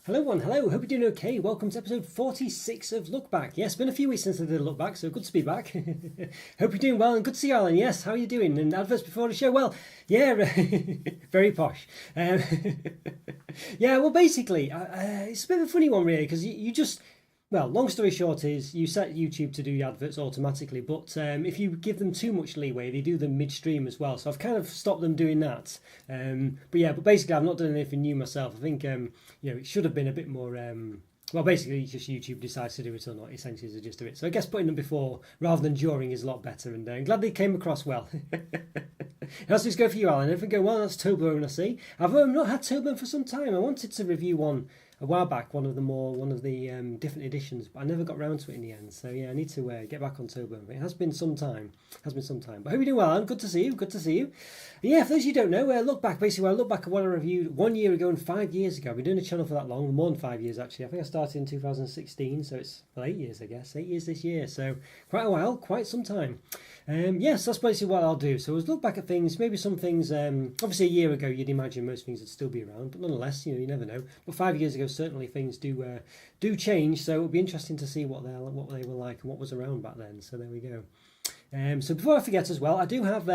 Hello one, hello, hope you're doing okay. Welcome to episode 46 of Look Back. Yes, been a few weeks since I did a Look Back, so good to be back. Hope you're doing well and good to see you, Alan. Yes, how are you doing? And adverts before the show? Well, yeah, very posh. Yeah, well basically, it's a bit of a funny one really, because you just, well, long story short is you set YouTube to do the adverts automatically, but if you give them too much leeway, they do them midstream as well. So I've kind of stopped them doing that. But basically I've not done anything new myself. I think it should have been a bit more. Well, basically, it's just YouTube decides to do it or not. Essentially, is the gist of it. So I guess putting them before rather than during is a lot better, and I'm glad they came across well. How's things go for you, Alan? Everything go well? That's Toblerone, I see. I've not had Toblerone for some time. I wanted to review one a while back, one of the different editions, but I never got round to it in the end. So yeah, I need to get back on Toblerone. It has been some time. But I hope you're doing well, Alan. Good to see you. Good to see you. Yeah, for those of you who don't know, look back. Basically, I look back at what I reviewed 1 year ago and 5 years ago. I've been doing a channel for that long, more than 5 years actually. I think I started in 2016, so it's 8 years, I guess. 8 years this year, so quite a while, quite some time. Yes, that's basically what I'll do. So I'll look back at things, maybe some things. Obviously, a year ago, you'd imagine most things would still be around, but nonetheless, you never know. But 5 years ago, certainly things do change. So it'll be interesting to see what they were like and what was around back then. So there we go. So before I forget as well, I do have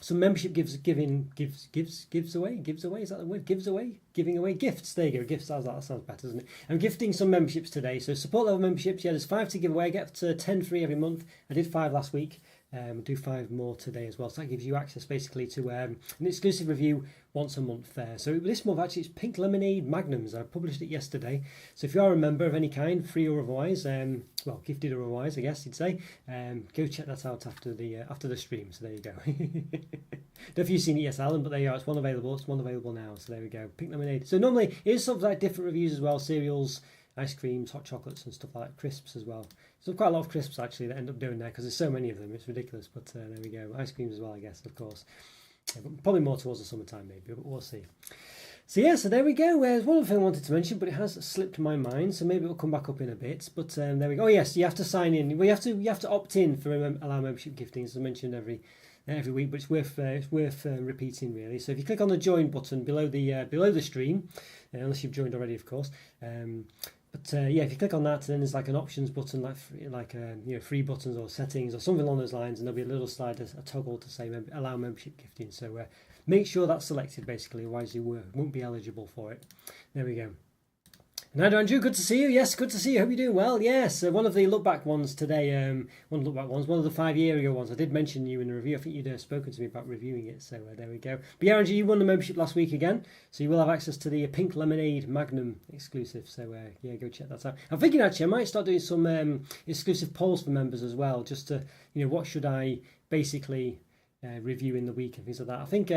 some membership gives away. Is that the word? Giving away gifts. There you go. Gifts. That sounds better, doesn't it? I'm gifting some memberships today. So support level memberships. Yeah, there's 5 to give away. I get to 10 free every month. I did 5 last week. Do 5 more today as well. So that gives you access basically to an exclusive review once a month there. So this month actually it's Pink Lemonade Magnums. I published it yesterday. So if you are a member of any kind, free or otherwise, well, gifted or otherwise, I guess you'd say, go check that out after the stream. So there you go. Don't know if you've seen it yet, Alan, but there you are. It's one available. It's one available now. So there we go. Pink Lemonade. So normally it is sort of like different reviews as well. Cereals, ice creams, hot chocolates and stuff like that, crisps as well. So quite a lot of crisps actually that end up doing there because there's so many of them, it's ridiculous, but there we go. Ice creams as well, I guess, of course. Yeah, but probably more towards the summertime maybe, but we'll see. So yeah, so there we go. There's one other thing I wanted to mention, but it has slipped my mind, so maybe it'll come back up in a bit. But there we go. Oh yes, you have to sign in. Well, you have to opt in for allow membership gifting, as I mentioned every week, but it's worth repeating really. So if you click on the join button below the stream, unless you've joined already, of course. Yeah, if you click on that, then there's like an options button, like free buttons or settings or something along those lines, and there'll be a little slide, a toggle to say allow membership gifting. So make sure that's selected basically, otherwise you won't be eligible for it. There we go. And Andrew, good to see you. Yes, good to see you. Hope you're doing well. Yes, one of the look back ones today. One of the 5 year ago ones. I did mention you in the review. I think you'd spoken to me about reviewing it. So there we go. But yeah, Andrew, you won the membership last week again, so you will have access to the Pink Lemonade Magnum exclusive. So yeah, go check that out. I'm thinking actually I might start doing some exclusive polls for members as well, just to what should I basically review in the week and things like that. I think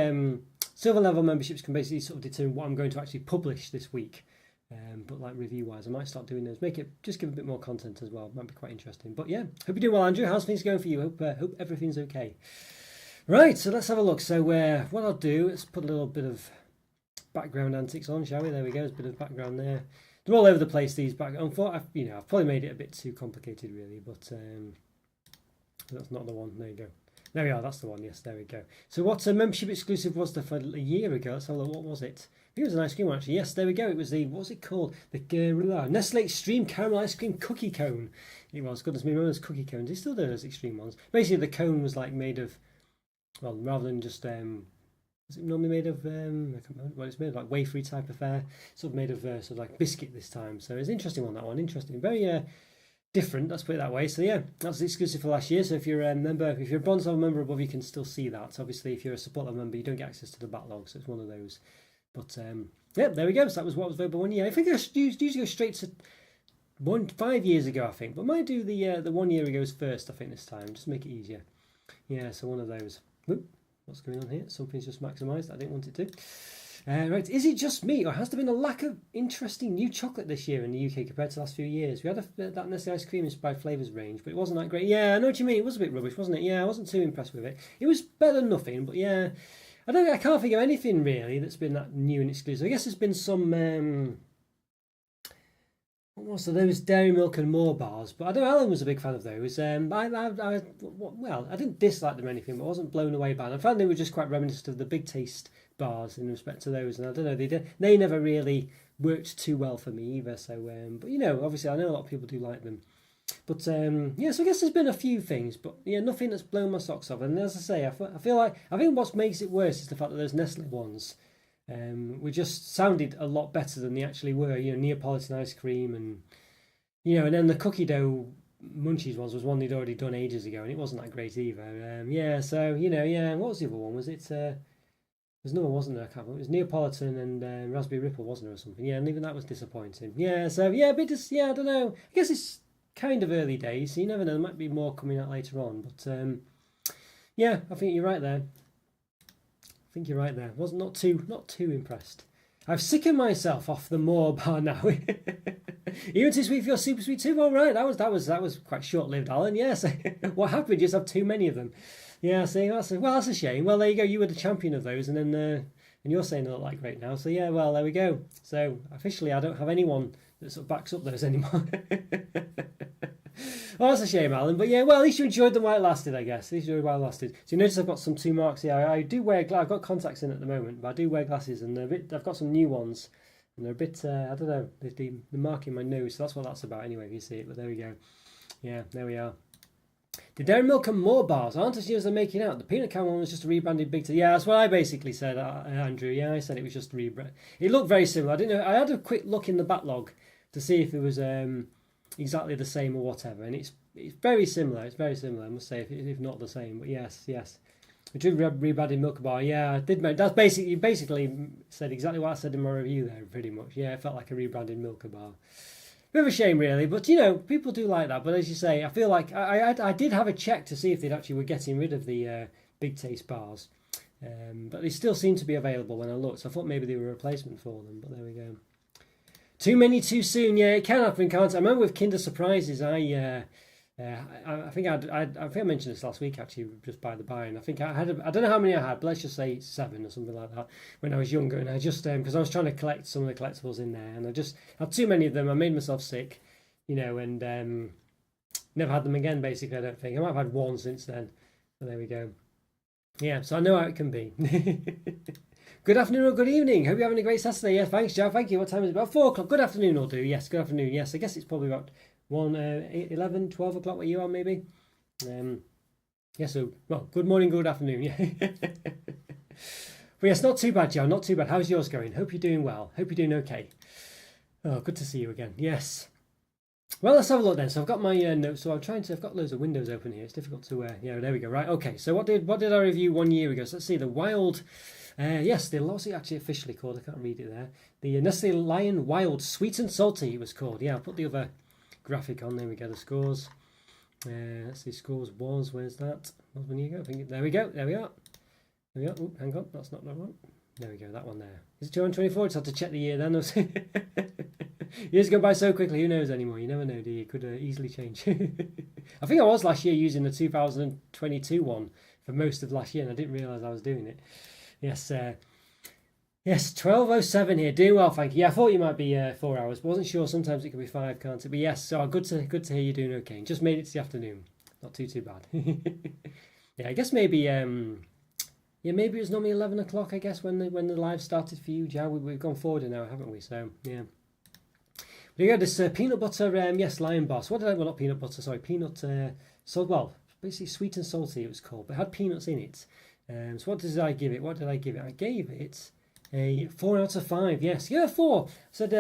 silver level memberships can basically sort of determine what I'm going to actually publish this week. But like review wise, I might start doing those. Just give a bit more content as well. Might be quite interesting. But yeah, hope you're doing well, Andrew. How's things going for you? Hope everything's okay. Right, so let's have a look. So what I'll do is put a little bit of background antics on, shall we? There we go. There's a bit of background there. They're all over the place. These background. I've probably made it a bit too complicated, really. But that's not the one. There you go. There we are. That's the one. Yes, there we go. So what membership exclusive was there for a year ago? Let's have a look. What was it? I think it was an ice cream one, actually. Yes, there we go. It was what was it called? The Nestle Extreme Caramel Ice Cream Cookie Cone. It was. Goodness me, remember those cookie cones? They still do those extreme ones. Basically, the cone was like made of, well, rather than just was it normally made of I can't remember. Well, it's made of like wafery type affair, sort of made of sort of like biscuit this time. So it's an interesting one. That one, interesting, very different. Let's put it that way. So yeah, that's exclusive for last year. So if you're a member, if you're a bronze level member above, you can still see that. So obviously, if you're a support level member, you don't get access to the backlog. So it's one of those. But yeah, there we go. So that was what was available 1 year. I think I usually go straight to 5 years ago, I think. But might do the 1 year ago's first, I think, this time. Just make it easier. Yeah, so one of those. Whoop, what's going on here? Something's just maximised. I didn't want it to. Right, is it just me, or has there been a lack of interesting new chocolate this year in the UK compared to the last few years? We had that Nestle ice cream inspired flavours range, but it wasn't that great. Yeah, I know what you mean. It was a bit rubbish, wasn't it? Yeah, I wasn't too impressed with it. It was better than nothing, but yeah. I can't think of anything really that's been that new and exclusive. I guess there's been some. What was there? There was Dairy Milk and more bars, but I know Alan was a big fan of those. I didn't dislike them or anything, but I wasn't blown away by them. I found they were just quite reminiscent of the Big Taste bars in respect to those, and I don't know, they never really worked too well for me either. So, but you know, obviously I know a lot of people do like them. But yeah, so I guess there's been a few things, but yeah, nothing that's blown my socks off. And as I say, I feel like I think what makes it worse is the fact that those Nestle ones were just sounded a lot better than they actually were. You know, Neapolitan ice cream, and you know, and then the cookie dough Munchies ones was one they'd already done ages ago, and it wasn't that great either. Yeah, so you know, yeah. What was the other one? Was it? There's another one, wasn't there? I can't remember. It was Neapolitan and Raspberry Ripple, wasn't there, or something? Yeah, and even that was disappointing. Yeah, so yeah, but just yeah, I don't know. I guess it's kind of early days, so you never know. There might be more coming out later on, but yeah, I think you're right there. I think you're right there. Was not too impressed. I've sickened myself off the Moore bar now. Even too sweet for your super sweet too. All right, that was quite short lived, Alan. Yes, what happened? You just have too many of them. Yeah, see, that's a shame. Well, there you go. You were the champion of those, and then and you're saying they look like great now. So yeah, well, there we go. So officially, I don't have anyone that sort of backs up those anymore. Well, that's a shame, Alan. But yeah, well, at least you enjoyed them while it lasted, I guess. At least you enjoyed while it lasted. So you notice I've got some 2 marks here. I do wear I've got contacts in at the moment, but I do wear glasses, and I've got some new ones, and they're a bit, I don't know, the mark in my nose. So that's what that's about anyway, if you see it. But there we go. Yeah, there we are. The Dairy Milk and More bars aren't as new as they're making out. The peanut can one was just a rebranded Big T. Yeah, that's what I basically said, Andrew. Yeah, I said it was just a rebrand. It looked very similar. I didn't know. I had a quick look in the backlog to see if it was exactly the same or whatever, and it's very similar. It's very similar, I must say, if not the same. But yes. The rebranded Milk Bar. Yeah, I did. That's basically, you basically said exactly what I said in my review there, pretty much. Yeah, it felt like a rebranded Milk Bar. Bit of a shame, really, but you know, people do like that. But as you say, I feel like I did have a check to see if they actually were getting rid of the Big Taste bars, but they still seem to be available when I looked. So I thought maybe they were a replacement for them. But there we go. Too many too soon. Yeah, it can happen, can't it? I remember with Kinder Surprises, I think I mentioned this last week actually, just by the by, and I think I had I don't know how many I had, but let's just say 7 or something like that when I was younger, and I just because I was trying to collect some of the collectibles in there, and I just had too many of them. I made myself sick, you know, and never had them again. Basically, I don't think I might have had one since then. But there we go. Yeah, so I know how it can be. Good afternoon or good evening. Hope you're having a great Saturday. Yeah, thanks, Joe. Thank you. What time is it? About 4 o'clock. Good afternoon will do. Yes, good afternoon. Yes, I guess it's probably about 11, 12 o'clock where you are, maybe. Yeah, so, well, good morning, good afternoon. Yeah. But yes, not too bad, Joe. Not too bad. How's yours going? Hope you're doing well. Hope you're doing okay. Oh, good to see you again. Yes. Well, let's have a look then. So I've got my notes. So I've got loads of windows open here. It's difficult to, yeah, there we go. Right, okay. So what did I review 1 year ago? So let's see, the Wild... yes, what's it actually officially called? I can't read it there. The Nestle Lion Wild Sweet and Salty it was called. Yeah, I'll put the other graphic on. There we go, the scores. Let's see, scores was, where's that? What one you go? There we go, there we are. There we are. Oh, hang on, that's not that one. There we go, that one there. Is it 224? Just had to check the year then. Years go by so quickly, who knows anymore? You never know, do you? It could easily change. I think I was last year using the 2022 one for most of last year, and I didn't realise I was doing it. Yes, yes, 12:07 here. Doing well, thank you. Yeah, I thought you might be 4 hours, but wasn't sure. Sometimes it could be 5, can't it? But yes, so good to hear you're doing okay. Just made it to the afternoon. Not too bad. Yeah, I guess maybe yeah, maybe it was normally 11 o'clock. I guess when the live started for you, Joe. We've gone forward an hour, haven't we? So yeah. But yeah, this peanut butter, yes, Lion Boss. What did I? Well, not peanut butter. Sorry, peanut. Well, basically sweet and salty. It was called, but it had peanuts in it. So what did I give it? I gave it a 4 out of 5. Yes, yeah, 4. Said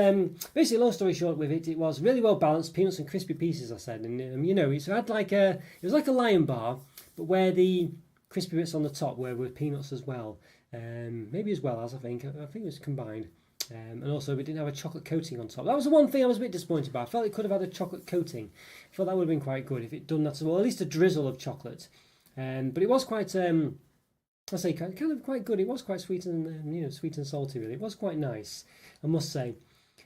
basically, long story short, with it was really well balanced, peanuts and crispy pieces. I said, and you know, it had it was like a Lion bar, but where the crispy bits on the top were with peanuts as well. Maybe as well as I think it was combined. And also, we didn't have a chocolate coating on top. That was the one thing I was a bit disappointed about. I felt it could have had a chocolate coating. I thought that would have been quite good if it done that as well, at least a drizzle of chocolate. But it was quite. I say kind of quite good. It was quite sweet and sweet and salty. Really, it was quite nice, I must say.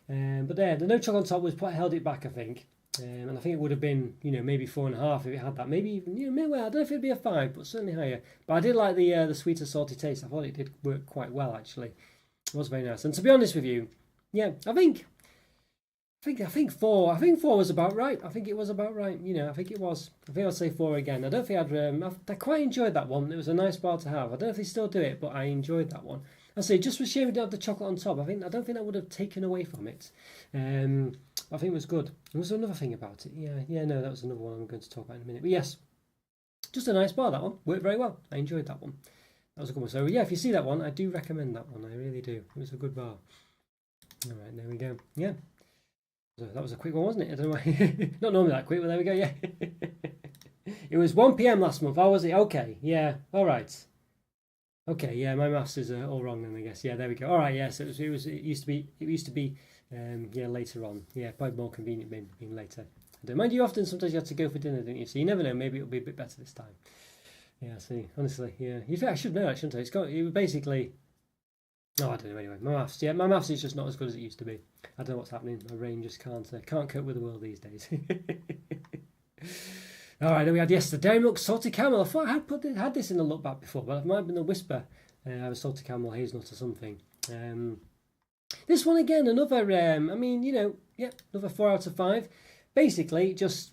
But the no chocolate on top was what held it back, I think. And I think it would have been maybe 4.5 if it had that. Maybe even maybe, I don't know if it'd be a 5, but certainly higher. But I did like the sweet and salty taste. I thought it did work quite well actually. It was very nice. And to be honest with you, yeah, I think 4. I think 4 was about right. I think it was about right. I think it was. I think I'll say 4 again. I don't think I quite enjoyed that one. It was a nice bar to have. I don't know if they still do it, but I enjoyed that one. I say just for shame we don't have the chocolate on top. I don't think that would have taken away from it. I think it was good. There was another thing about it. Yeah, no, that was another one I'm going to talk about in a minute. But yes, just a nice bar, that one. Worked very well. I enjoyed that one. That was a good one. So yeah, if you see that one, I do recommend that one. I really do. It was a good bar. All right, there we go. Yeah. So that was a quick one, wasn't it? I don't know why. Not normally that quick, but there we go. Yeah. It was 1 p.m. last month. How was it? Okay. Yeah. All right. Okay. Yeah, my maths is all wrong then, I guess. Yeah, there we go. All right. Yes, it used to be. Yeah, later on. Yeah, probably more convenient being later. Mind you, often sometimes you have to go for dinner, don't you? So you never know. Maybe it'll be a bit better this time. Yeah. See, honestly, yeah. You think I should know that, shouldn't I? It basically. No, I don't know. Anyway, my maths is just not as good as it used to be. I don't know what's happening. My brain just can't cope with the world these days. All right, then we had the Dairy Milk Salted Caramel. I thought I had this in the look back before, but it might have been a Whisper. A Salted Caramel Hazelnut or something. This one again, another. Another 4 out of 5. Basically, just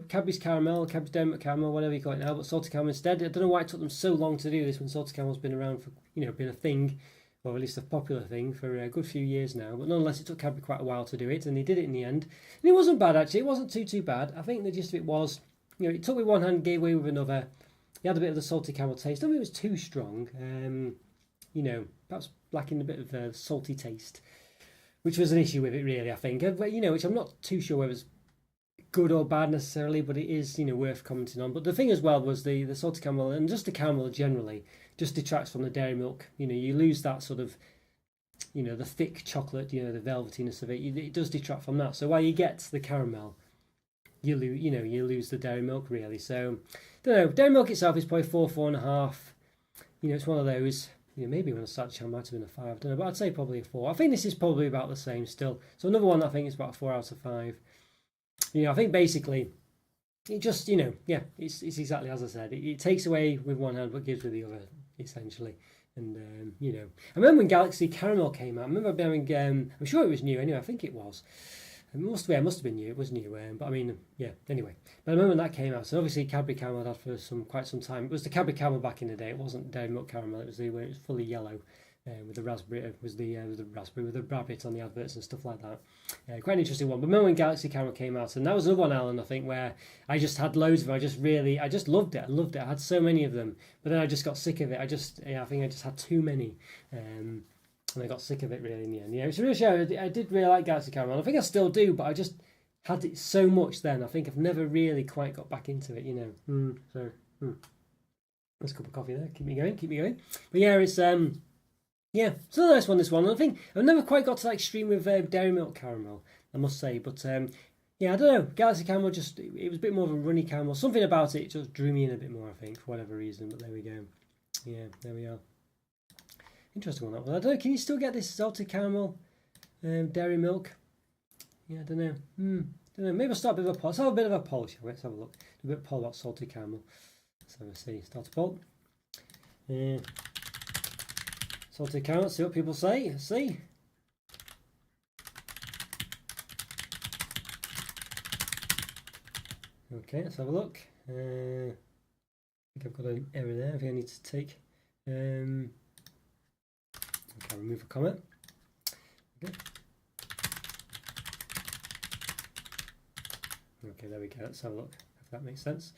Cadbury's Caramel, Cadbury's Dairy Milk Caramel, whatever you call it now, but Salted Caramel instead. I don't know why it took them so long to do this when Salted Caramel's been around for been a thing. Or at least a popular thing for a good few years now. But nonetheless, it took Cadbury quite a while to do it, and they did it in the end. And it wasn't bad, actually. It wasn't too bad. I think the gist of it was, it took with one hand, gave away with another. You had a bit of the salty caramel taste. I don't think it was too strong. Perhaps lacking a bit of a salty taste, which was an issue with it, really, I think. Which I'm not too sure whether it's good or bad necessarily, but it is, worth commenting on. But the thing as well was the salted caramel, and just the caramel generally, just detracts from the dairy milk. You lose that sort of, the thick chocolate, the velvetiness of it. It does detract from that. So while you get the caramel, you lose the dairy milk really. So, don't know. Dairy milk itself is probably 4.5. It's one of those. Maybe when I started the channel, it might have been a 5. I don't know, but I'd say probably a 4. I think this is probably about the same still. So another one I think is about 4 out of 5. I think basically it just, it's exactly as I said. It takes away with one hand but gives with the other, essentially. And, I remember when Galaxy Caramel came out. I remember having, I'm sure it was new anyway. I think it was. It must have been new. It was new. But I mean, yeah, anyway. But I remember when that came out. So obviously Cadbury Caramel had for quite some time. It was the Cadbury Caramel back in the day. It wasn't Dairy Milk Caramel. It was when it was fully yellow. With the raspberry, with the rabbit on the adverts and stuff like that. Quite an interesting one. But remember when Galaxy Caramel came out, and that was another one, Alan, I think, where I just had loads of them. I just loved it. I loved it. I had so many of them, but then I just got sick of it. I think I just had too many, and I got sick of it really in the end. It's a real show. I did really like Galaxy Caramel. I think I still do, but I just had it so much then. I think I've never really quite got back into it. That's a cup of coffee there. Keep me going. But yeah, it's yeah, it's a nice one, this one. I think I've never quite got to that extreme with Dairy Milk Caramel, I must say. But yeah, I don't know. Galaxy Caramel it was a bit more of a runny caramel. Something about it just drew me in a bit more, I think, for whatever reason. But there we go. Yeah, there we are. Interesting one, that one. I don't know, can you still get this salted caramel dairy milk? Yeah, I don't know. Don't know. Maybe I'll start a bit of a poll. Let's have a bit of a poll, shall we? Let's have a look. Do a bit of a poll about salted caramel. Let's have a see. Start a poll. Salted caramel, see what people say. Let's see. Okay, let's have a look. I think I've got an error there. I think I need to take. Okay, remove a comment. Okay. Okay, there we go. Let's have a look. If that makes sense.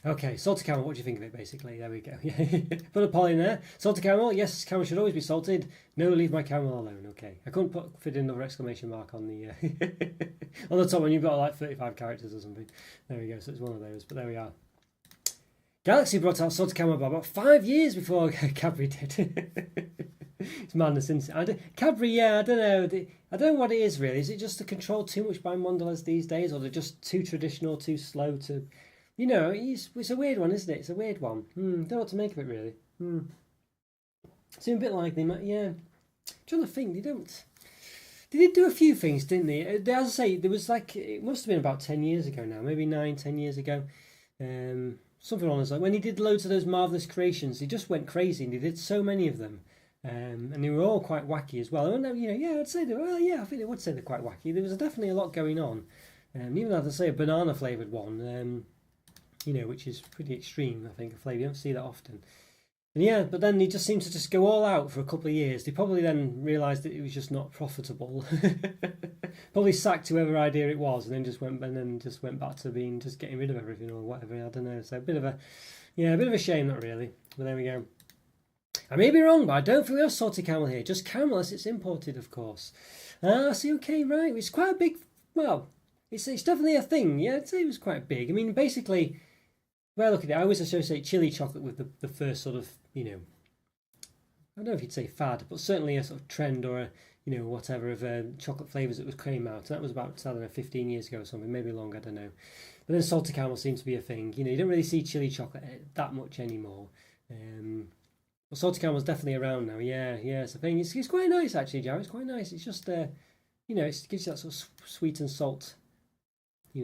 Okay, salted caramel, what do you think of it, basically? There we go. Put a poll in there. Salted caramel, yes, caramel should always be salted. No, leave my caramel alone. Okay. I couldn't fit in another exclamation mark on the on the top when you've got like 35 characters or something. There we go, so it's one of those, but there we are. Galaxy brought out salted caramel about 5 years before Cadbury did. It's madness, isn't it? Cadbury, yeah, I don't know. I don't know what it is really. Is it just controlled too much by Mondelez these days, or they're just too traditional, too slow to... it's a weird one, isn't it? It's a weird one. Don't know what to make of it, really. Seems a bit like they might, yeah. I'm trying to think, they did do a few things, didn't they? As I say, there was it must have been about 10 years ago now, maybe 9-10 years ago. Something on us, like when he did loads of those Marvellous Creations, he just went crazy, and he did so many of them. And they were all quite wacky as well. I'd say I think they would say they're quite wacky. There was definitely a lot going on. Even as I say, a banana flavoured one, which is pretty extreme, I think, a flavour. You don't see that often. And yeah, but then he just seemed to just go all out for a couple of years. They probably then realised that it was just not profitable. Probably sacked whoever idea it was, and then just went back to being just getting rid of everything or whatever. I don't know. So a bit of a shame, not really. But there we go. I may be wrong, but I don't think we have salted caramel here. Just caramel as it's imported, of course. I see. Okay, right. It's quite a big. Well, it's definitely a thing. Yeah, I'd say it was quite big. I mean, basically. Well, look at it. I always associate chili chocolate with the first sort of, I don't know if you'd say fad, but certainly a sort of trend or a, whatever of chocolate flavours that was came out. And that was about, I don't know, 15 years ago or something, maybe longer, I don't know. But then salted caramel seems to be a thing. You don't really see chili chocolate that much anymore. But salted caramel is definitely around now. Yeah, it's a thing. It's quite nice, actually, Joe. It's quite nice. It's just, it gives you that sort of sweet and salt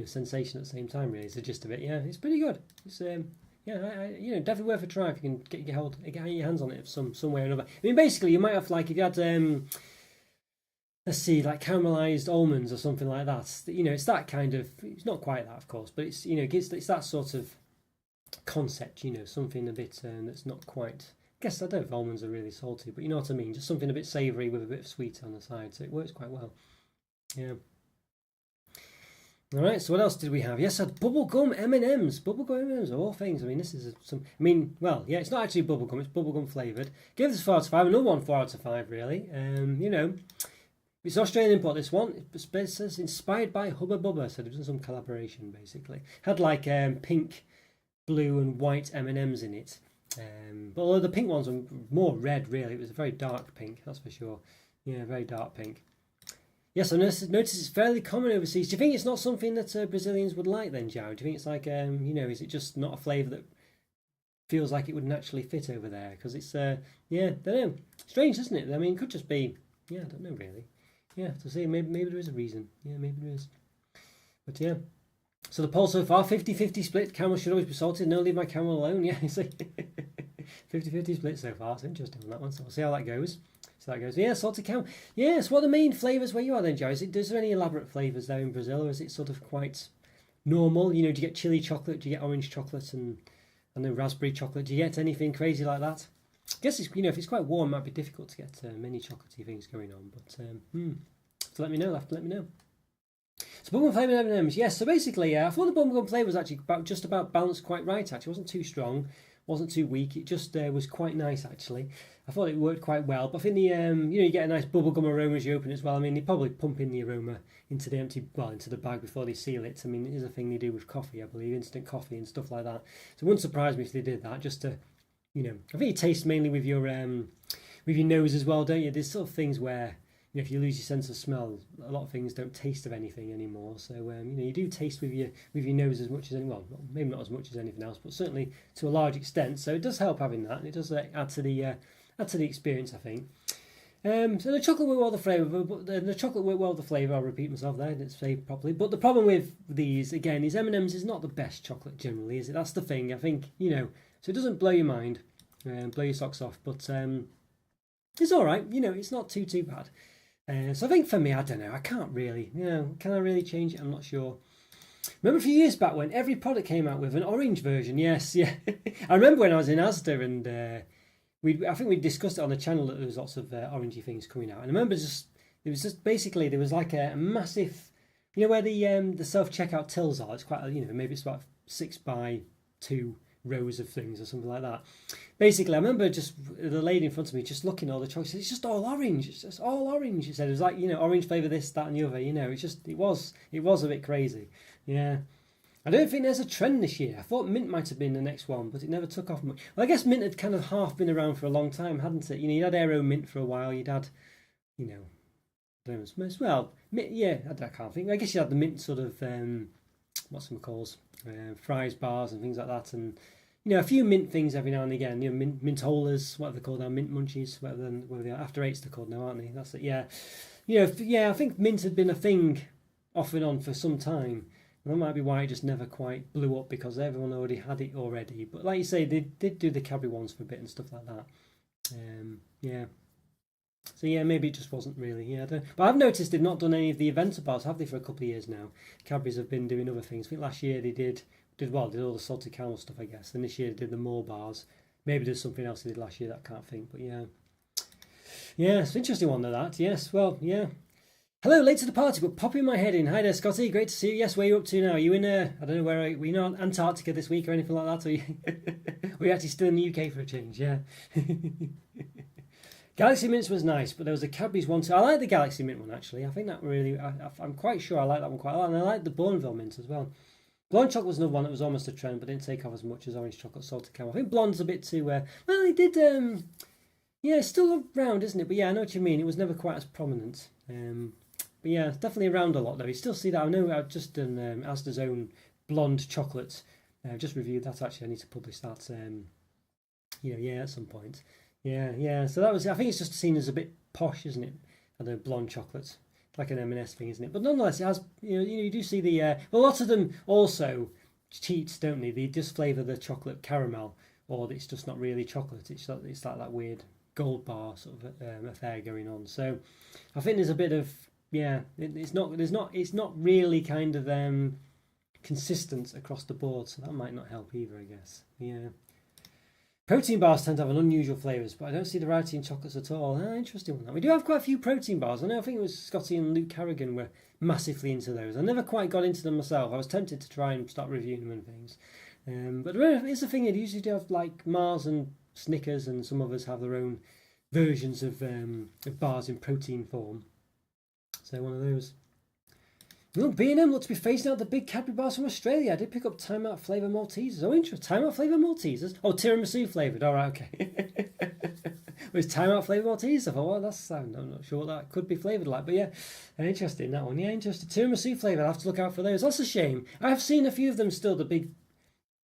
sensation at the same time. Really, is the gist of it. Yeah, it's pretty good. It's definitely worth a try if you can get your hands on it some way or another. I mean, basically, you might have if you had let's see, like caramelized almonds or something like that. It's that kind of. It's not quite that, of course, but it's it's that sort of concept. Something a bit that's not quite. I guess I don't know if almonds are really salty, but you know what I mean. Just something a bit savoury with a bit of sweet on the side, so it works quite well. Yeah. All right, so what else did we have? Yes, I had bubblegum M&Ms. Bubblegum M&Ms of all things. I mean, this is it's not actually bubblegum. It's bubblegum flavoured. Give this 4 out of 5. Another one 4 out of 5, really. It's Australian import, this one. It says inspired by Hubba Bubba. So they've done some collaboration, basically. Had like pink, blue and white M&Ms in it. But although the pink ones were more red, really. It was a very dark pink, that's for sure. Yeah, very dark pink. Yes, I noticed it's fairly common overseas. Do you think it's not something that Brazilians would like then, Joe? Do you think it's like, is it just not a flavour that feels like it would naturally fit over there? Because it's, I don't know. Strange, isn't it? I mean, it could just be, I don't know really. Yeah, to see, maybe there is a reason. Yeah, maybe there is. But yeah. So the poll so far, 50-50 split. Caramel should always be salted. No, leave my caramel alone. Yeah, you see. 50-50 split so far. It's interesting on that one. So we'll see how that goes. So that goes, salted caramel. Yes, what are the main flavours where you are then, Joe? Is there any elaborate flavours there in Brazil, or is it sort of quite normal? Do you get chili chocolate? Do you get orange chocolate and raspberry chocolate? Do you get anything crazy like that? I guess it's, if it's quite warm, it might be difficult to get many chocolatey things going on. But so let me know. Let me know. So bubblegum flavoured M&Ms. Yes. So basically, I thought the bubblegum flavour was actually just about balanced quite right. Actually, it wasn't too strong. Wasn't too weak. It just was quite nice actually. I thought it worked quite well. But I think the you get a nice bubblegum aroma as you open it as well. I mean, they probably pump in the aroma into the bag before they seal it. I mean, it is a thing they do with coffee, I believe, instant coffee and stuff like that. So it wouldn't surprise me if they did that. Just to, I think you taste mainly with your nose as well, don't you? There's sort of things where if you lose your sense of smell, a lot of things don't taste of anything anymore. So you do taste with your nose as much as maybe not as much as anything else, but certainly to a large extent. So it does help having that, and it does add to the experience, I think. So the chocolate worked well the flavour, but the chocolate worked well the flavour. I'll repeat myself there, I didn't say properly. But the problem with these again is M&Ms is not the best chocolate generally, is it? That's the thing. I think so it doesn't blow your mind, blow your socks off, but it's all right. It's not too bad. So I think for me, I don't know. I can't really. Can I really change it? I'm not sure. Remember a few years back when every product came out with an orange version? Yes, yeah. I remember when I was in Asda and I think we discussed it on the channel that there was lots of orangey things coming out. And I remember basically there was like a massive, where the self checkout tills are. It's quite maybe it's about 6x2 rows of things or something like that. Basically, I remember just the lady in front of me just looking at all the choices. It's just all orange. It's just all orange. She said it was like orange flavour, this, that, and the other. It was a bit crazy. Yeah, I don't think there's a trend this year. I thought mint might have been the next one, but it never took off much. Well, I guess mint had kind of half been around for a long time, hadn't it? You'd had Aero mint for a while. You'd had, mint, yeah. I can't think. I guess you had the mint sort of what's them calls fries bars and things like that, and a few mint things every now and again. Mint holers, what are they called now? Mint munchies, whatever they are. After eights they're called now, aren't they? That's it. Yeah, I think mint had been a thing off and on for some time. And that might be why it just never quite blew up, because everyone already had it already. But like you say, they did do the Cadbury ones for a bit and stuff like that. Yeah. So yeah, maybe it just wasn't really. Yeah, but I've noticed they've not done any of the event bars, have they, for a couple of years now? Cadbury's have been doing other things. I think last year they did all the salted caramel stuff, I guess. And this year they did the more bars. Maybe there's something else he did last year that I can't think, but yeah. Yeah, it's an interesting one, though, that. Yes, well, yeah. Hello, late to the party, but popping my head in. Hi there, Scotty. Great to see you. Yes, where are you up to now? Are you in, I don't know, were you not Antarctica this week or anything like that? Or are you actually still in the UK for a change? Yeah. Galaxy Mints was nice, but there was a Cadbury's one too. I like the Galaxy Mint one, actually. I think that really, I'm quite sure I like that one quite a lot. And I like the Bourneville Mint as well. Blonde chocolate was another one that was almost a trend, but didn't take off as much as orange chocolate salted caramel. I think blonde's a bit too, well, it did, yeah, it's still around, isn't it? But yeah, I know what you mean. It was never quite as prominent. But yeah, it's definitely around a lot, though. You still see that. I know I've just done Asda's own blonde chocolate. I've just reviewed that, actually. I need to publish that, yeah, at some point. Yeah. So that was, I think it's just seen as a bit posh, isn't it? I don't know, blonde chocolate. Like an M&S thing, isn't it? But nonetheless, it has, you do see the, well, a lot of them also cheats, don't they? They just flavour the chocolate caramel, or it's just not really chocolate. It's like that weird gold bar sort of affair going on. So I think there's a bit of, it's not really kind of consistent across the board, so that might not help either, I guess. Yeah. Protein bars tend to have an unusual flavours, but I don't see the variety in chocolates at all. Interesting one. We do have quite a few protein bars. I think it was Scotty and Luke Carrigan were massively into those. I never quite got into them myself. I was tempted to try and start reviewing them and things. But it's the thing, you usually do have like Mars and Snickers, and some of us have their own versions of bars in protein form. So one of those. Look, B&M look to be phasing out the big Cadbury bars from Australia. I did pick up Time Out flavour Maltesers. Oh, interesting. Time Out flavour Maltesers? Oh, tiramisu flavoured. All right, okay. Was Time Out flavour Maltesers? I thought, well, I'm not sure what that could be flavoured like. But yeah, interesting, that one. Yeah, interesting. Tiramisu flavour. I'll have to look out for those. That's a shame. I have seen a few of them still, the big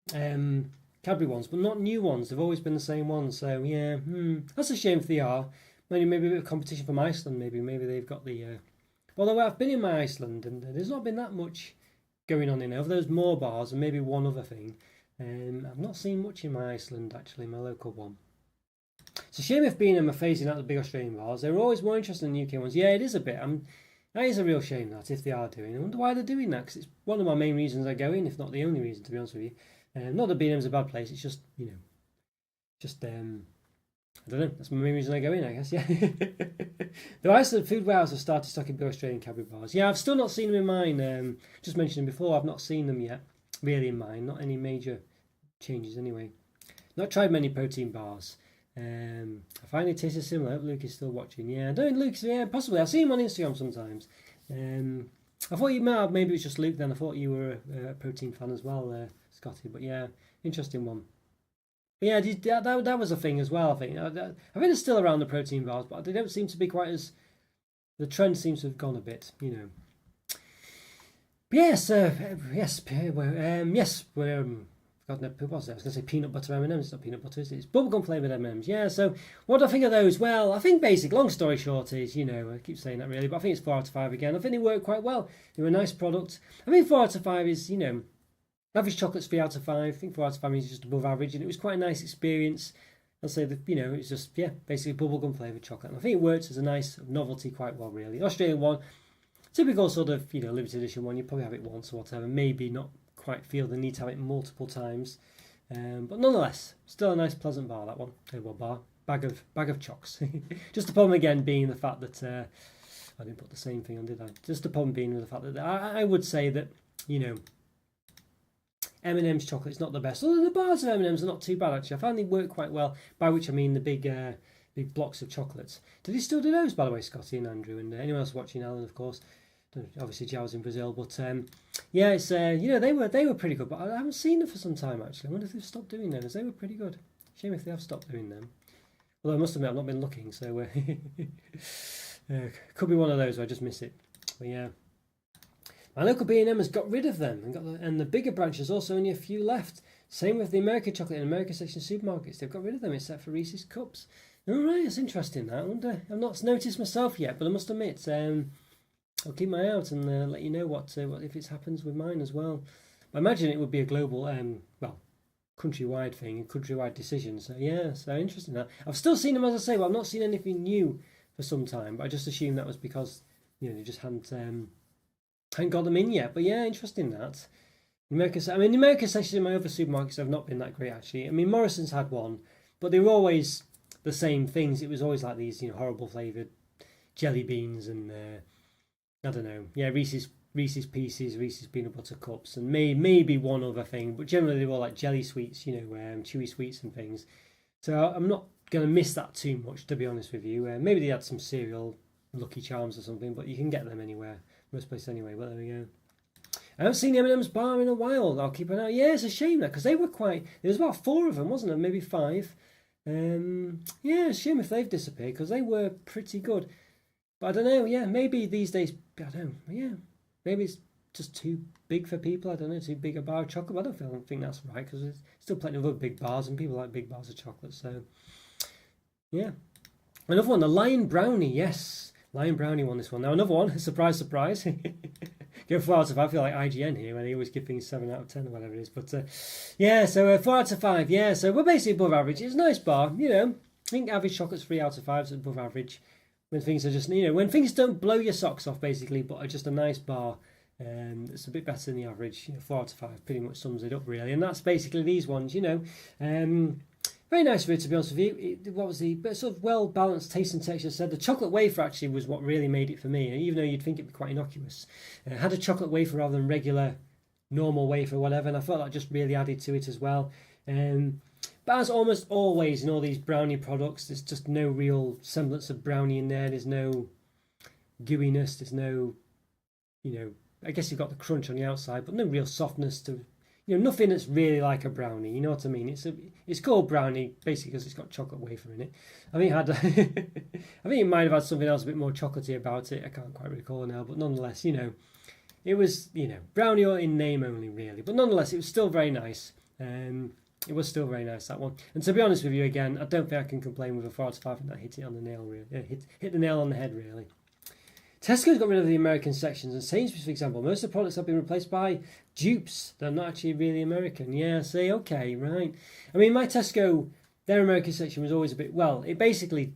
Cadbury ones, but not new ones. They've always been the same ones. So, yeah, that's a shame if they are. Maybe a bit of competition from Iceland, maybe they've got the... Although I've been in my Iceland and there's not been that much going on in there. There's more bars and maybe one other thing. I've not seen much in my Iceland, actually, my local one. It's a shame if B&M are phasing out the big Australian bars. They were always more interested in the UK ones. Yeah, it is a bit. That is a real shame, that, if they are doing. I wonder why they're doing that, because it's one of my main reasons I go in, if not the only reason, to be honest with you. Not that B&M's a bad place, it's just, I don't know, that's my main reason I go in, I guess, yeah. The Iceland Food Warehouse have started stocking big Australian Cadbury bars. Yeah, I've still not seen them in mine. Just mentioned them before, I've not seen them yet, really, in mine. Not any major changes, anyway. Not tried many protein bars. I find it tastes similar. I hope Luke is still watching. Yeah, I don't Luke, yeah, possibly. I see him on Instagram sometimes. I thought maybe it was just Luke then. I thought you were a protein fan as well, Scotty. But yeah, interesting one. Yeah, that was a thing as well, I think. I think it's still around the protein bars, but they don't seem to be quite as... The trend seems to have gone a bit, But yes, God, no, what was it? I was going to say peanut butter M&Ms. It's not peanut butter, is it? It's bubblegum flavoured M&Ms. Yeah, so what do I think of those? Well, I think long story short is, I keep saying that really, but I think it's 4 out of 5 again. I think they work quite well. They were a nice product. I think 4 out of 5 is, average chocolate's 3 out of 5. I think 4 out of 5 is just above average, and it was quite a nice experience. I'll say that, it's just, basically bubblegum flavoured chocolate. And I think it works as a nice novelty quite well, really. The Australian one, typical sort of, limited edition one, you probably have it once or whatever, maybe not quite feel the need to have it multiple times. But nonetheless, still a nice pleasant bar, that one. Bag of chocks. Just the problem again being the fact that, I didn't put the same thing on, did I? Just the problem being with the fact that I would say that, M&M's chocolate is not the best. Although the bars of M&M's are not too bad, actually. I found they work quite well, by which I mean the big blocks of chocolates. Do they still do those, by the way, Scotty and Andrew, and anyone else watching, Alan, of course? Obviously, Giles in Brazil, but yeah, it's they were pretty good, but I haven't seen them for some time, actually. I wonder if they've stopped doing them, as they were pretty good. Shame if they have stopped doing them. Although I must admit, I've not been looking, so could be one of those where I just miss it. But yeah. My local B&M has got rid of them, and the bigger branch has also only a few left. Same with the American chocolate in American section supermarkets. They've got rid of them, except for Reese's Cups. All right, it's interesting, that. I wonder, I've not noticed myself yet, but I must admit, I'll keep my eye out and let you know what if it happens with mine as well. I imagine it would be a global, countrywide thing, a countrywide decision. So yeah, so interesting that. I've still seen them, as I say, but I've not seen anything new for some time. But I just assumed that was because they just hadn't got them in yet. But yeah, interesting that. The American section in my other supermarkets have not been that great, actually. I mean, Morrison's had one. but they were always the same things. It was always like these, horrible flavoured jelly beans and I don't know, Reese's Pieces, Reese's Peanut Butter Cups, and maybe one other thing, but generally they were all like jelly sweets, chewy sweets and things. So I'm not going to miss that too much, to be honest with you. Maybe they had some cereal, Lucky Charms or something, but you can get them anywhere, most places anyway. But there we go. I haven't seen the M&M's bar in a while. I'll keep an eye. Yeah, it's a shame that, because they were quite. There was about 4 of them, wasn't there? Maybe 5. Yeah, it's a shame if they've disappeared, because they were pretty good. But I don't know. Yeah, maybe these days. I don't know. Yeah, maybe it's just too big for people. I don't know. Too big a bar of chocolate. I don't think that's right, because there's still plenty of other big bars, and people like big bars of chocolate. So yeah, another one, the Lion Brownie. Yes, Lion Brownie won this one. Now another one. Surprise, surprise. Go 4 out of 5. I feel like IGN here, where they always give things 7 out of 10 or whatever it is. But yeah, so 4 out of 5. Yeah, so we're basically above average. It's a nice bar, I think average chocolate's 3 out of 5, so above average. When things are just, when things don't blow your socks off, basically, but are just a nice bar, it's a bit better than the average. 4 out of 5 pretty much sums it up, really. And that's basically these ones, Very nice for it, to be honest with you. What was the sort of well-balanced taste and texture? Said the chocolate wafer actually was what really made it for me, even though you'd think it'd be quite innocuous. It had a chocolate wafer rather than regular, normal wafer or whatever, and I thought that just really added to it as well. But as almost always in all these brownie products, there's just no real semblance of brownie in there. There's no gooiness. There's no, I guess you've got the crunch on the outside, but no real softness to, nothing that's really like a brownie. You know what I mean? It's called brownie basically because it's got chocolate wafer in it. I think it had, I think it might have had something else a bit more chocolatey about it. I can't quite recall now, but nonetheless, it was, brownie in name only really. But nonetheless, it was still very nice. It was still very nice, that one. And to be honest with you, again, I don't think I can complain with a 4 out of 5. I think that hit it on the nail, really. Hit the nail on the head, really. Tesco's got rid of the American sections, and Sainsbury's, for example, most of the products have been replaced by dupes. They're not actually really American. Yeah, see, okay, right. I mean, my Tesco, their American section was always a bit, well, it basically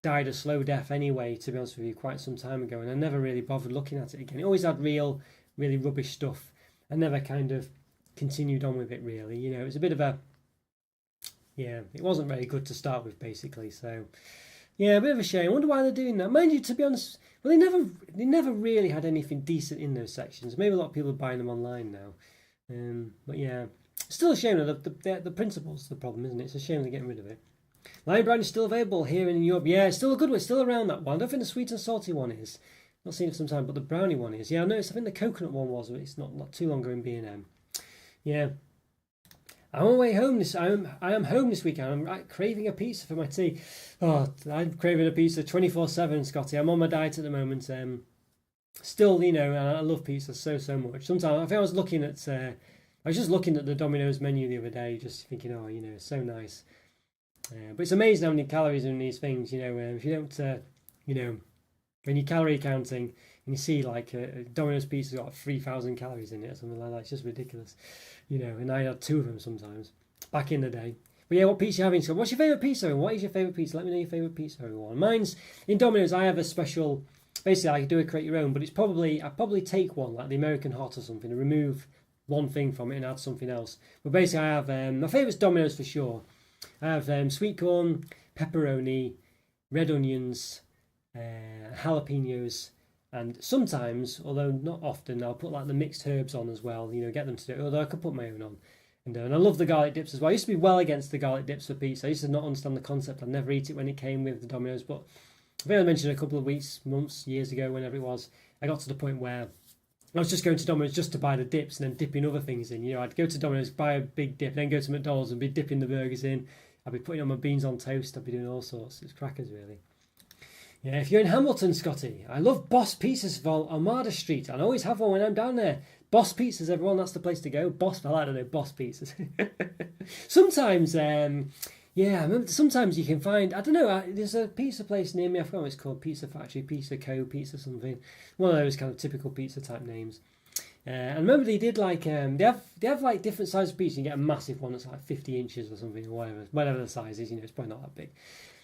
died a slow death anyway, to be honest with you, quite some time ago, and I never really bothered looking at it again. It always had really rubbish stuff. I never kind of continued on with it, really. It was a bit of a, it wasn't very good to start with, basically. So, yeah, a bit of a shame. I wonder why they're doing that. Mind you, to be honest, well, they never really had anything decent in those sections. Maybe a lot of people are buying them online now. But yeah, still a shame that the principle's the problem, isn't it? It's a shame they're getting rid of it. Lion Brownie is still available here in Europe. Yeah, it's still a good one. It's still around, that one. I don't think the sweet and salty one is. Not seen it for some time, but the brownie one is. Yeah, I noticed. I think the coconut one was, but it's not too long ago in B&M. Yeah. I'm on my way home I am home this weekend. I'm craving a pizza for my tea. Oh, I'm craving a pizza 24/7, Scotty. I'm on my diet at the moment. Still, and I love pizza so much. Sometimes I think I was just looking at the Domino's menu the other day, just thinking, it's so nice. But it's amazing how many calories are in these things. If you don't, when you're calorie counting and you see like a Domino's pizza's got 3,000 calories in it or something like that, it's just ridiculous. And I had 2 of them sometimes back in the day. But yeah, what pizza are you having? So what's your favourite pizza? And what is your favourite pizza? Let me know your favourite pizza, everyone. Mine's in Domino's. I have a special. Basically, I do it, create your own, but I probably take one like the American Hot or something and remove one thing from it and add something else. But basically, I have my favourite's Domino's for sure. I have sweet corn, pepperoni, red onions, jalapenos. And sometimes, although not often, I'll put like the mixed herbs on as well, get them to do it, although I could put my own on. And I love the garlic dips as well. I used to be well against the garlic dips for pizza. I used to not understand the concept. I'd never eat it when it came with the Domino's, but I think I mentioned a couple of weeks, months, years ago, whenever it was, I got to the point where I was just going to Domino's just to buy the dips and then dipping other things in. I'd go to Domino's, buy a big dip, then go to McDonald's and be dipping the burgers in. I'd be putting on my beans on toast. I'd be doing all sorts. It's crackers, really. Yeah, if you're in Hamilton, Scotty, I love Boss Pizzas for Armada Street. I always have one when I'm down there. Boss Pizzas, everyone, that's the place to go. Boss Pizzas. Sometimes, I remember sometimes you can find, I don't know, there's a pizza place near me, I forgot what it's called, Pizza Factory, Pizza Co, Pizza something. One of those kind of typical pizza type names. And remember they did like, they have like different sizes of pizza. You get a massive one that's like 50 inches or something, or whatever the size is, it's probably not that big.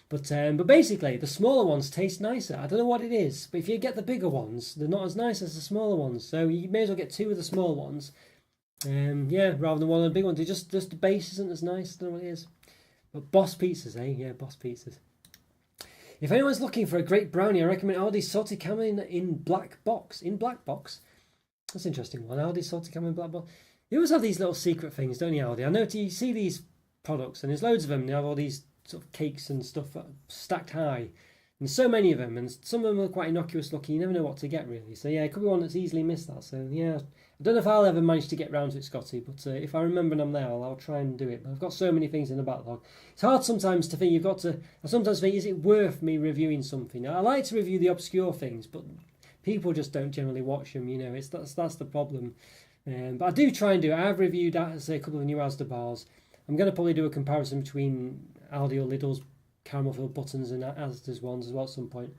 But basically, the smaller ones taste nicer. I don't know what it is, but if you get the bigger ones, they're not as nice as the smaller ones. So you may as well get 2 of the small ones, rather than one of the big ones. Just the base isn't as nice. I don't know what it is. But Boss Pizzas, eh? Yeah, Boss Pizzas. If anyone's looking for a great brownie, I recommend Aldi's salted caramel in black box. In black box? That's an interesting one. Aldi's salted caramel in black box. You always have these little secret things, don't you, Aldi? I know you see these products, and there's loads of them, and they have all these sort of cakes and stuff stacked high. And so many of them, and some of them are quite innocuous looking. You never know what to get, really. So, yeah, it could be one that's easily missed that. So, yeah, I don't know if I'll ever manage to get round to it, Scotty, but if I remember and I'm there, I'll try and do it. But I've got so many things in the backlog. It's hard sometimes to think I sometimes think, is it worth me reviewing something? I like to review the obscure things, but people just don't generally watch them, you know. That's the problem. But I do try and do it. I have reviewed, say, a couple of new Asda bars. I'm going to probably do a comparison between Aldi or Lidl's caramel filled buttons and Asda's ones as well at some point.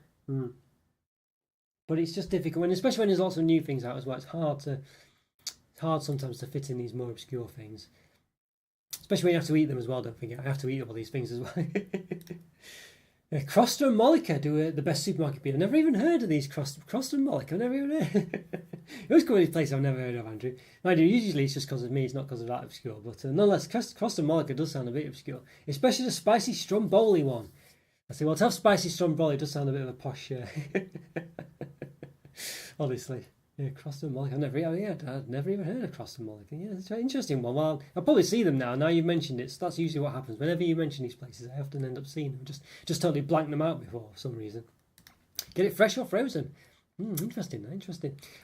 But it's just difficult, and especially when there's lots of new things out as well. It's hard sometimes to fit in these more obscure things, especially when you have to eat them as well. Don't forget, I have to eat all these things as well. Croster and Mollica do the best supermarket beer. I've never even heard of these Croster and Mollica. I've never even heard. You always go to these places I've never heard of, Andrew. Mind you, usually it's just because of me. It's not because of that obscure. But nonetheless, Croster and Mollica does sound a bit obscure, especially the spicy stromboli one. I say, well, to have spicy stromboli does sound a bit of a posh. Honestly, yeah, Croster and Mollica. I'd never even heard of Croster and Mollica. Yeah, it's a very interesting one. Well, I'll probably see them now. Now you've mentioned it, so that's usually what happens. Whenever you mention these places, I often end up seeing them. Just totally blank them out before for some reason. Get it fresh or frozen. Interesting.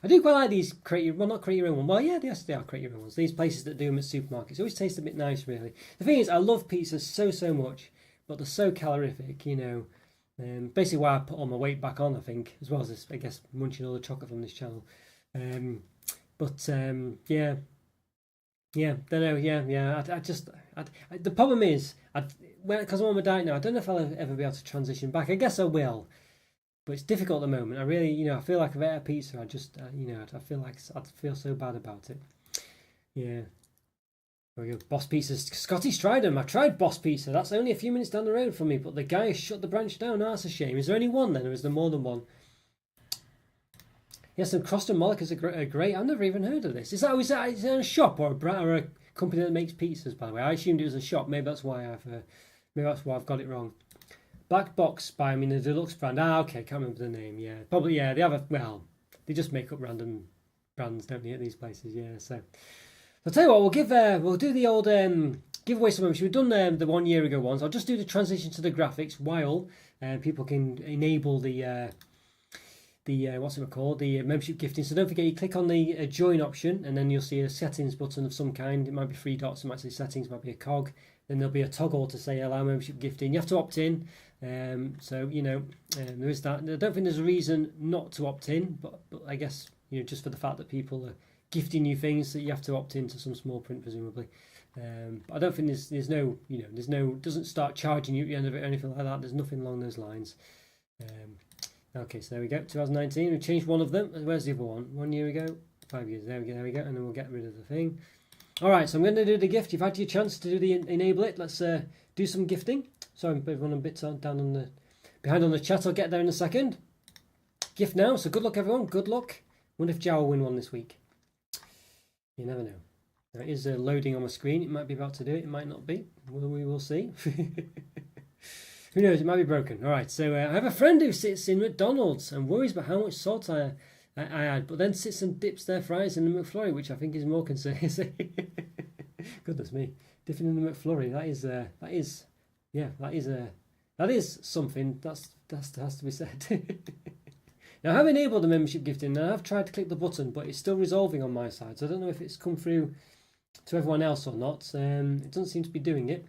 I do quite like these not create your own one. Well, yeah, yes, they are create your own ones. These places that do them at supermarkets. It always tastes a bit nice, really. The thing is, I love pizzas so much, but they're so calorific, you know. Basically why I put all my weight back on, I think, as well as this, I guess, munching all the chocolate from this channel. Don't know, the problem is, because I'm on my diet now, I don't know if I'll ever be able to transition back. I guess I will, but it's difficult at the moment. I really, I feel like if I ate a pizza, I feel like I'd feel so bad about it. Yeah. There we go. Boss Pizza. Scotty's tried them. I tried Boss Pizza. That's only a few minutes down the road from me, but the guy has shut the branch down. Oh, that's a shame. Is there only one then, or is there more than one? Yes, and Croster Mollica's are great. I've never even heard of this. Is it a shop or a company that makes pizzas? By the way, I assumed it was a shop. Maybe that's why I've got it wrong. Black Box by the deluxe brand. Okay, can't remember the name. Yeah, probably. Yeah, they just make up random brands, don't they, at these places? Yeah, so. I'll tell you what, we'll do the old giveaway some members. We've done the 1 year ago ones. I'll just do the transition to the graphics while people can enable the what's it called, the membership gifting. So don't forget, you click on the join option, and then you'll see a settings button of some kind. It might be 3 dots, it might say settings, it might be a cog. Then there'll be a toggle to say allow membership gifting. You have to opt in. There is that. I don't think there's a reason not to opt in, but I guess just for the fact that people are gifting you things, that you have to opt into some small print presumably. But I don't think there's no doesn't start charging you at the end of it or anything like that. There's nothing along those lines. Okay, so there we go. 2019. We changed one of them. Where's the other one? 1 year ago, 5 years. There we go. And then we'll get rid of the thing. All right, so I'm going to do the gift. You've had your chance to do the enable it. Let's do some gifting. Sorry, everyone a bit behind on the chat. I'll get there in a second. Gift now. So good luck, everyone. Good luck. Wonder if Joe will win one this week. You never know. It is loading on my screen. It might be about to do it. It might not be. We will see. Who knows? It might be broken. All right. So I have a friend who sits in McDonald's and worries about how much salt I add, but then sits and dips their fries in the McFlurry, which I think is more concerning. Goodness me, dipping in the McFlurry. That is something. That has to be said. Now, I have enabled the membership gifting, and I have tried to click the button, but it's still resolving on my side. So I don't know if it's come through to everyone else or not. It doesn't seem to be doing it.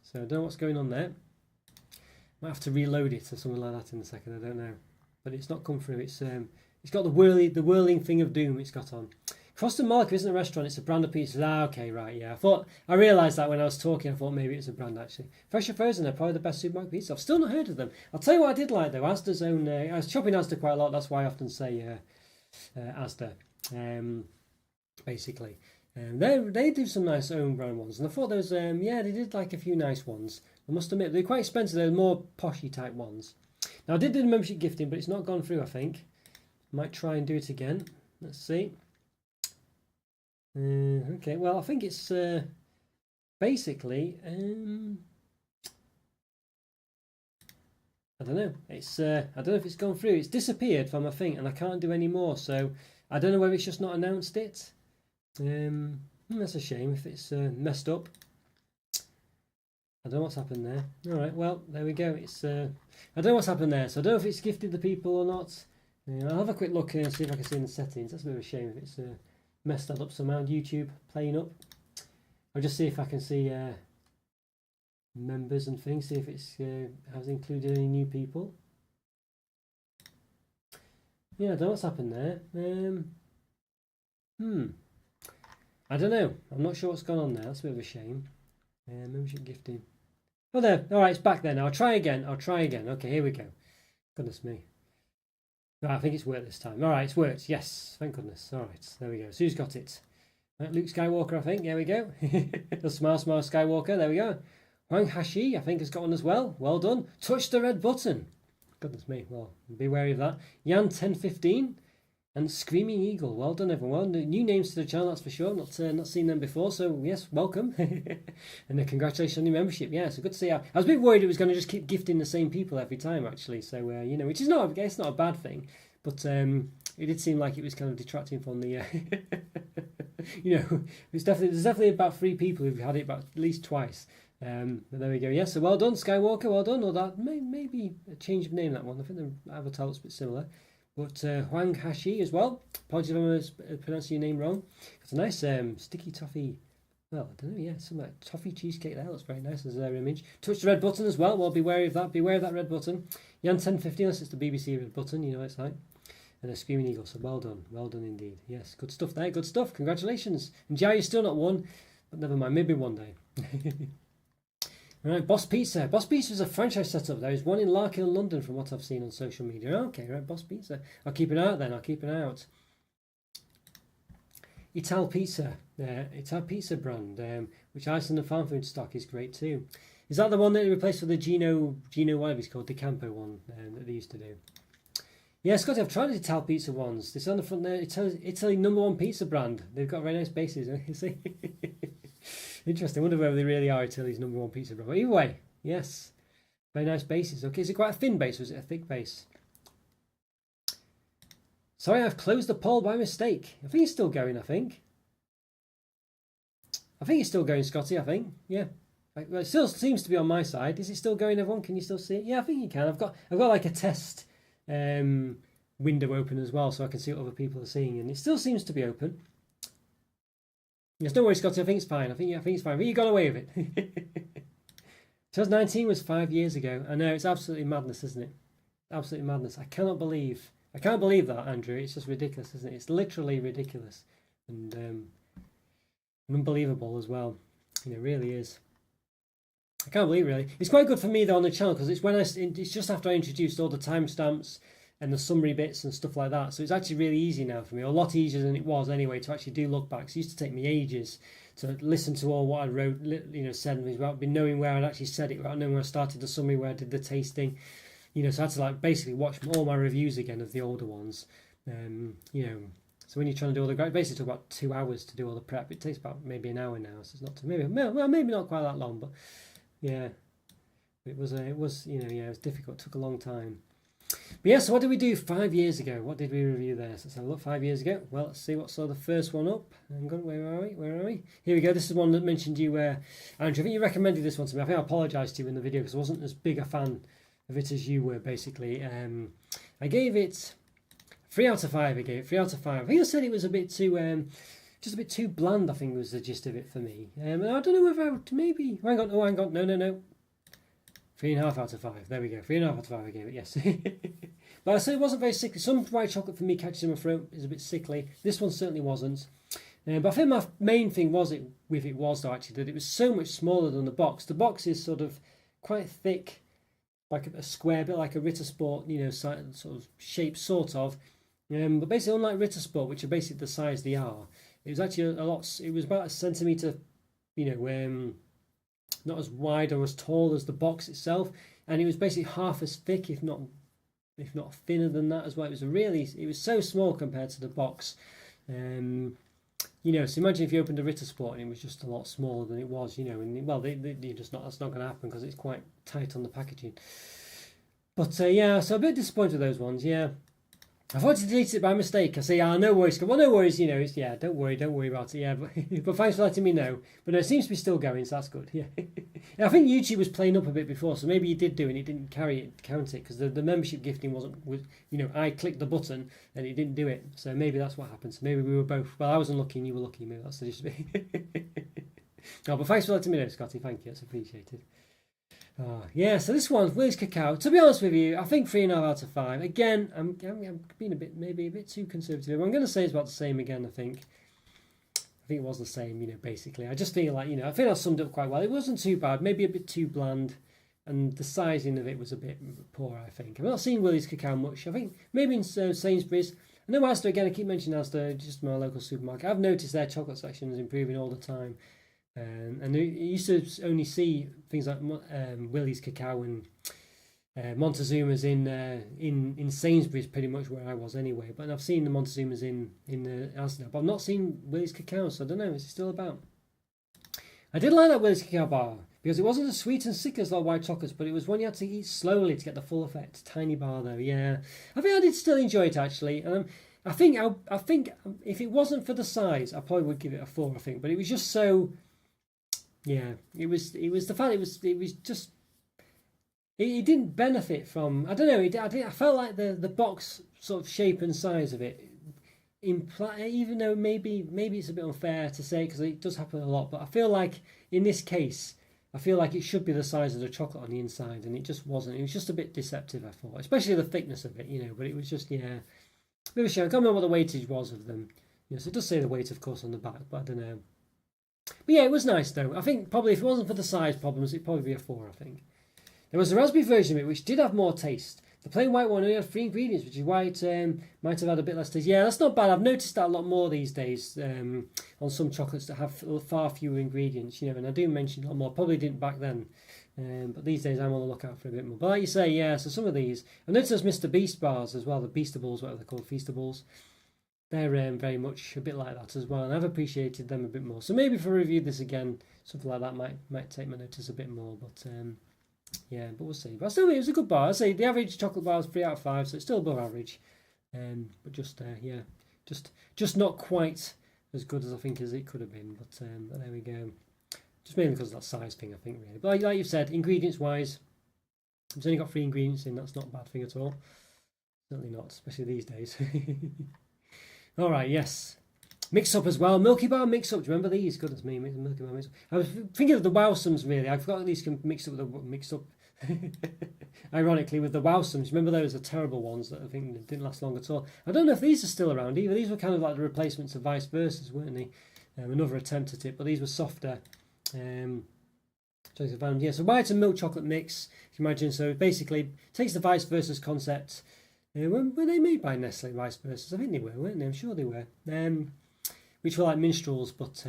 So I don't know what's going on there. Might have to reload it or something like that in a second. I don't know, but it's not come through. It's got the whirling thing of doom. It's got on. Croster Mollica isn't a restaurant. It's a brand of pizza. Okay, right, yeah. I realised that when I was talking. I thought maybe it's a brand actually. Fresh or frozen, they're probably the best supermarket pizza. I've still not heard of them. I'll tell you what I did like though. Asda's own. I was shopping Asda quite a lot. That's why I often say Asda. Basically. They do some nice own brand ones, and I thought those. They did like a few nice ones. I must admit they're quite expensive. They're more poshy type ones. Now I did do the membership gifting, but it's not gone through. I think. Might try and do it again. Let's see. Okay. Well, I think it's basically. I don't know. It's I don't know if it's gone through. It's disappeared from my thing, and I can't do any more. So I don't know whether it's just not announced it. That's a shame if it's messed up. I don't know what's happened there. All right, well there we go. It's I don't know what's happened there. So I don't know if it's gifted the people or not. I'll have a quick look and see if I can see in the settings. That's a bit of a shame if it's messed that up somehow. YouTube playing up. I'll just see if I can see members and things. See if it's has included any new people. Yeah, I don't know what's happened there. I don't know. I'm not sure what's gone on there. That's a bit of a shame. Membership gifting. Oh, there. All right, it's back there now. I'll try again. Okay, here we go. Goodness me. Right, I think it's worked this time. All right, it's worked. Yes, thank goodness. All right, there we go. Sue's got it. Right, Luke Skywalker, I think. There we go. The smile Skywalker. There we go. Huang Hashi, I think, has got one as well. Well done. Touch the red button. Goodness me. Well, be wary of that. Yan 1015 and Screaming Eagle. Well done, everyone. New names to the channel, that's for sure. Not seen them before, so yes, welcome. And congratulations on your membership. Yeah, so good to see you. I was a bit worried it was going to just keep gifting the same people every time, actually. So you know, which is not, I guess, not a bad thing, but it did seem like it was kind of detracting from the. You know, there's definitely about 3 people who've had it about at least twice. But there we go. Yes, so well done, Skywalker. Well done. Or that maybe a change of name, that one. I think the avatar looks a bit similar. But Huang Hashi as well. Apologies if I'm pronouncing your name wrong. It's a nice sticky toffee. Well, I don't know. Yeah, some like toffee cheesecake there. Looks very nice as their image. Touch the red button as well. Well, be wary of that. Beware of that red button. Yan 1050. Unless it's the BBC red button. You know what it's like. And a Screaming Eagle. So well done indeed. Yes, good stuff there. Good stuff. Congratulations. And Jai, you're still not won, but never mind. Maybe one day. Right, Boss Pizza. Boss Pizza is a franchise setup. There is one in Larkhill, London, from what I've seen on social media. Okay, right, Boss Pizza. I'll keep an eye out then. I'll keep an eye out. Ital Pizza. Ital Pizza brand, which Iceland and farm food stock is great too. Is that the one that they replaced for the Gino whatever it's called, the Campo one that they used to do? Yeah, Scotty, I've tried the Ital Pizza ones. This on the front there. Italy #1 pizza brand. They've got very nice bases. You see. Interesting. I wonder whether they really are Italy's #1 pizza brand. But either way, yes, very nice bases. Okay, is it quite a thin base or is it a thick base? Sorry, I've closed the poll by mistake. I think it's still going. I think it's still going, Scotty. I think, yeah. Well, it still seems to be on my side. Is it still going, everyone? Can you still see it? Yeah, I think you can. I've got like a test window open as well, so I can see what other people are seeing, and it still seems to be open. Yes, don't worry, Scotty. I think it's fine. I think it's fine. I think you got away with it. 2019 was 5 years ago. I know, it's absolutely madness, isn't it? Absolutely madness. I can't believe that, Andrew. It's just ridiculous, isn't it? It's literally ridiculous and unbelievable as well. It really is. I can't believe it, really. It's quite good for me though on the channel because it's just after I introduced all the timestamps and the summary bits and stuff like that. So it's actually really easy now for me, a lot easier than it was anyway, to actually do look backs. It used to take me ages to listen to all what I wrote, said, without knowing where I'd actually said it, without knowing where I started the summary, where I did the tasting. So I had to basically watch all my reviews again of the older ones. So when you're trying to do all the, basically took about 2 hours to do all the prep. It takes about maybe an hour now, so it's not maybe not quite that long, but yeah, it was it was difficult. It took a long time. But yes, what did we do 5 years ago? What did we review there? So let's have a look. 5 years ago. Well, let's see what saw the first one up. Hang on, where are we? Here we go. This is one that mentioned you, Andrew. I think you recommended this one to me. I think I apologised to you in the video because I wasn't as big a fan of it as you were, basically. I gave it 3 out of 5. I gave it 3 out of 5. I think I said it was a bit too, just a bit too bland, I think was the gist of it for me. I don't know whether I would maybe... hang on, no. 3.5 out of 5. There we go. 3.5 out of 5 I gave it, yes. But I said it wasn't very sickly. Some white chocolate for me catches in my throat, is a bit sickly. This one certainly wasn't. But I think my main thing was that it was so much smaller than the box. The box is sort of quite thick, like a square, bit like a Ritter Sport, sort of shape, sort of. But basically, unlike Ritter Sport, which are basically the size they are, it was actually a lot. It was about a centimetre, not as wide or as tall as the box itself, and it was basically half as thick, if not thinner than that as well. It was so small compared to the box. So imagine if you opened a Ritter Sport and it was just a lot smaller than it was, and well, that's not going to happen because it's quite tight on the packaging. But yeah, so a bit disappointed with those ones. Yeah. I thought to delete it by mistake. I say, no worries. Well, no worries. You know, it's yeah. Don't worry about it. Yeah, but thanks for letting me know. But no, it seems to be still going, so that's good. Yeah, I think YouTube was playing up a bit before, so maybe you did do it and it didn't count it because the membership gifting was you know, I clicked the button and it didn't do it. So maybe that's what happened. So maybe we were both. Well, I wasn't lucky and you were lucky. Maybe that's the issue. No, but thanks for letting me know, Scotty. Thank you. It's appreciated. Yeah, so this one's Willie's Cacao. To be honest with you, I think 3.5 out of 5. Again, I'm being maybe a bit too conservative. I'm going to say it's about the same again. I think it was the same. You know, basically, I just feel like, you know, I think I summed up quite well. It wasn't too bad. Maybe a bit too bland, and the sizing of it was a bit poor. I think I've not seen Willie's Cacao much. I think maybe in Sainsbury's. I know Asda again. I keep mentioning Asda, just my local supermarket. I've noticed their chocolate section is improving all the time. And you used to only see things like Willie's Cacao and Montezuma's in Sainsbury's, pretty much where I was anyway. But I've seen the Montezuma's in Asda, but I've not seen Willie's Cacao, so I don't know. Is it still about? I did like that Willie's Cacao bar because it wasn't as sweet and sick as like white chocolates, but it was one you had to eat slowly to get the full effect. Tiny bar though, yeah. I think I did still enjoy it actually. I think if it wasn't for the size, I probably would give it a 4. I think, but it was just so. Yeah, it was the fact it was just it didn't benefit from, I don't know, I felt like the box sort of shape and size of it even though maybe it's a bit unfair to say because it does happen a lot, but I feel like in this case I feel like it should be the size of the chocolate on the inside, and it just wasn't. It was just a bit deceptive, I thought, especially the thickness of it, you know. But it was just, yeah, a bit of a shame. I can't remember what the weightage was of them. Yes, it does say the weight, of course, on the back, but I don't know. But yeah, it was nice though. I think probably if it wasn't for the size problems, it'd probably be a 4, I think. There was a raspberry version of it which did have more taste. The plain white one only had 3 ingredients, which is why it might have had a bit less taste. Yeah, that's not bad. I've noticed that a lot more these days on some chocolates that have far fewer ingredients, you know, and I do mention a lot more. Probably didn't back then. But these days I'm on the lookout for a bit more. But like you say, yeah, so some of these. I noticed there's Mr. Beast bars as well, the Beastables, whatever they're called, Feastables. They're very much a bit like that as well, and I've appreciated them a bit more. So maybe if I review this again, something like that might take my notice a bit more. But yeah, but we'll see. But still, it was a good bar. I say the average chocolate bar is 3 out of 5, so it's still above average. But just yeah, just not quite as good as I think as it could have been. But there we go. Just mainly because of that size thing, I think, really. But like you've said, ingredients wise, it's only got 3 ingredients in. That's not a bad thing at all. Certainly not, especially these days. All right, yes. Mix up as well. Milky Bar mix up. Do you remember these? Goodness me, Milky Bar mix up. I was thinking of the Wowsums, really. I forgot these can mix up with the mixed up. Ironically, with the Wowsums. Remember those are terrible ones that I think didn't last long at all. I don't know if these are still around either. These were kind of like the replacements of Vice Versa's, weren't they? Another attempt at it, but these were softer. Yeah, so white and milk chocolate mix. If you imagine, so it basically takes the Vice Versa's concept. Were they made by Nestle, Vice Versa? I think they were, weren't they? I'm sure they were. Which were like minstrels, but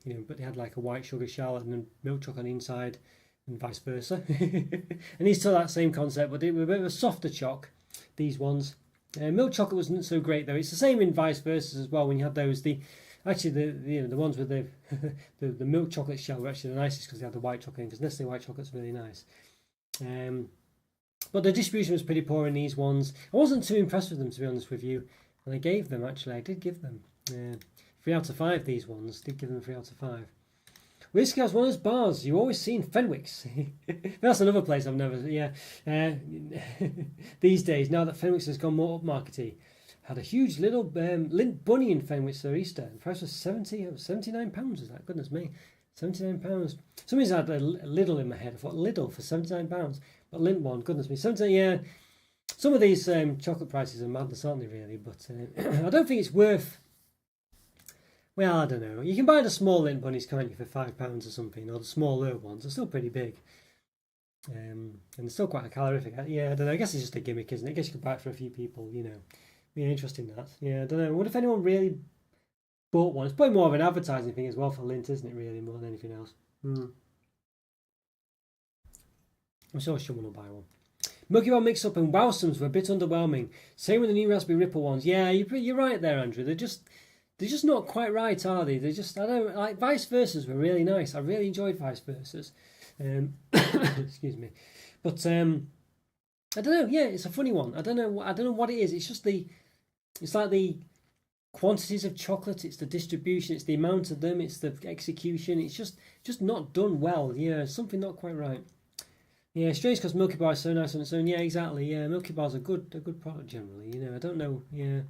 you know, but they had like a white sugar shell and then milk chocolate on the inside, and vice versa. And these still that same concept, but they were a bit of a softer choc. These ones, milk chocolate wasn't so great though. It's the same in Vice Versa as well. When you had those, the ones with the milk chocolate shell were actually the nicest because they had the white chocolate in. Because Nestle white chocolate's really nice. But the distribution was pretty poor in these ones. I wasn't too impressed with them, to be honest with you. And I did give them 3 out of 5, these ones. Did give them 3 out of 5. Whiskey has one of those bars you always see in Fenwick's. That's another place I've never, yeah. These days, now that Fenwick's has gone more upmarkety, had a huge little lint bunny in Fenwick's for Easter. The price was £79, is that? Goodness me. £79. Somebody's had a Lidl in my head. I thought Lidl for £79. But lint one, goodness me. 79, yeah. Some of these chocolate prices are madness, aren't they, really? But I don't think it's worth... Well, I don't know. You can buy the small lint bunnies, can't you, for £5 or something, or the smaller ones. They're still pretty big. And they're still quite a calorific. Yeah, I don't know. I guess it's just a gimmick, isn't it? I guess you could buy it for a few people, you know. Be interesting, that. Yeah, I don't know. I wonder if anyone really bought one. It's probably more of an advertising thing as well for lint, isn't it, really, more than anything else. I'm sure someone will buy one. Milky Bar Mix Up and Wowsums were a bit underwhelming. Same with the new Raspberry Ripple ones. Yeah, you're right there, Andrew. They're just not quite right, are they? They're just, I don't like, Vice Versas were really nice. I really enjoyed Vice Versas. Excuse me. But I don't know. Yeah, it's a funny one. I don't know. I don't know what it is. It's just it's like the quantities of chocolate. It's the distribution. It's the amount of them. It's the execution. It's just not done well. Yeah, something not quite right. Yeah, strange because Milky Bar is so nice on its own. Yeah, exactly. Yeah, Milky Bar's a good product generally. I don't know. Yeah,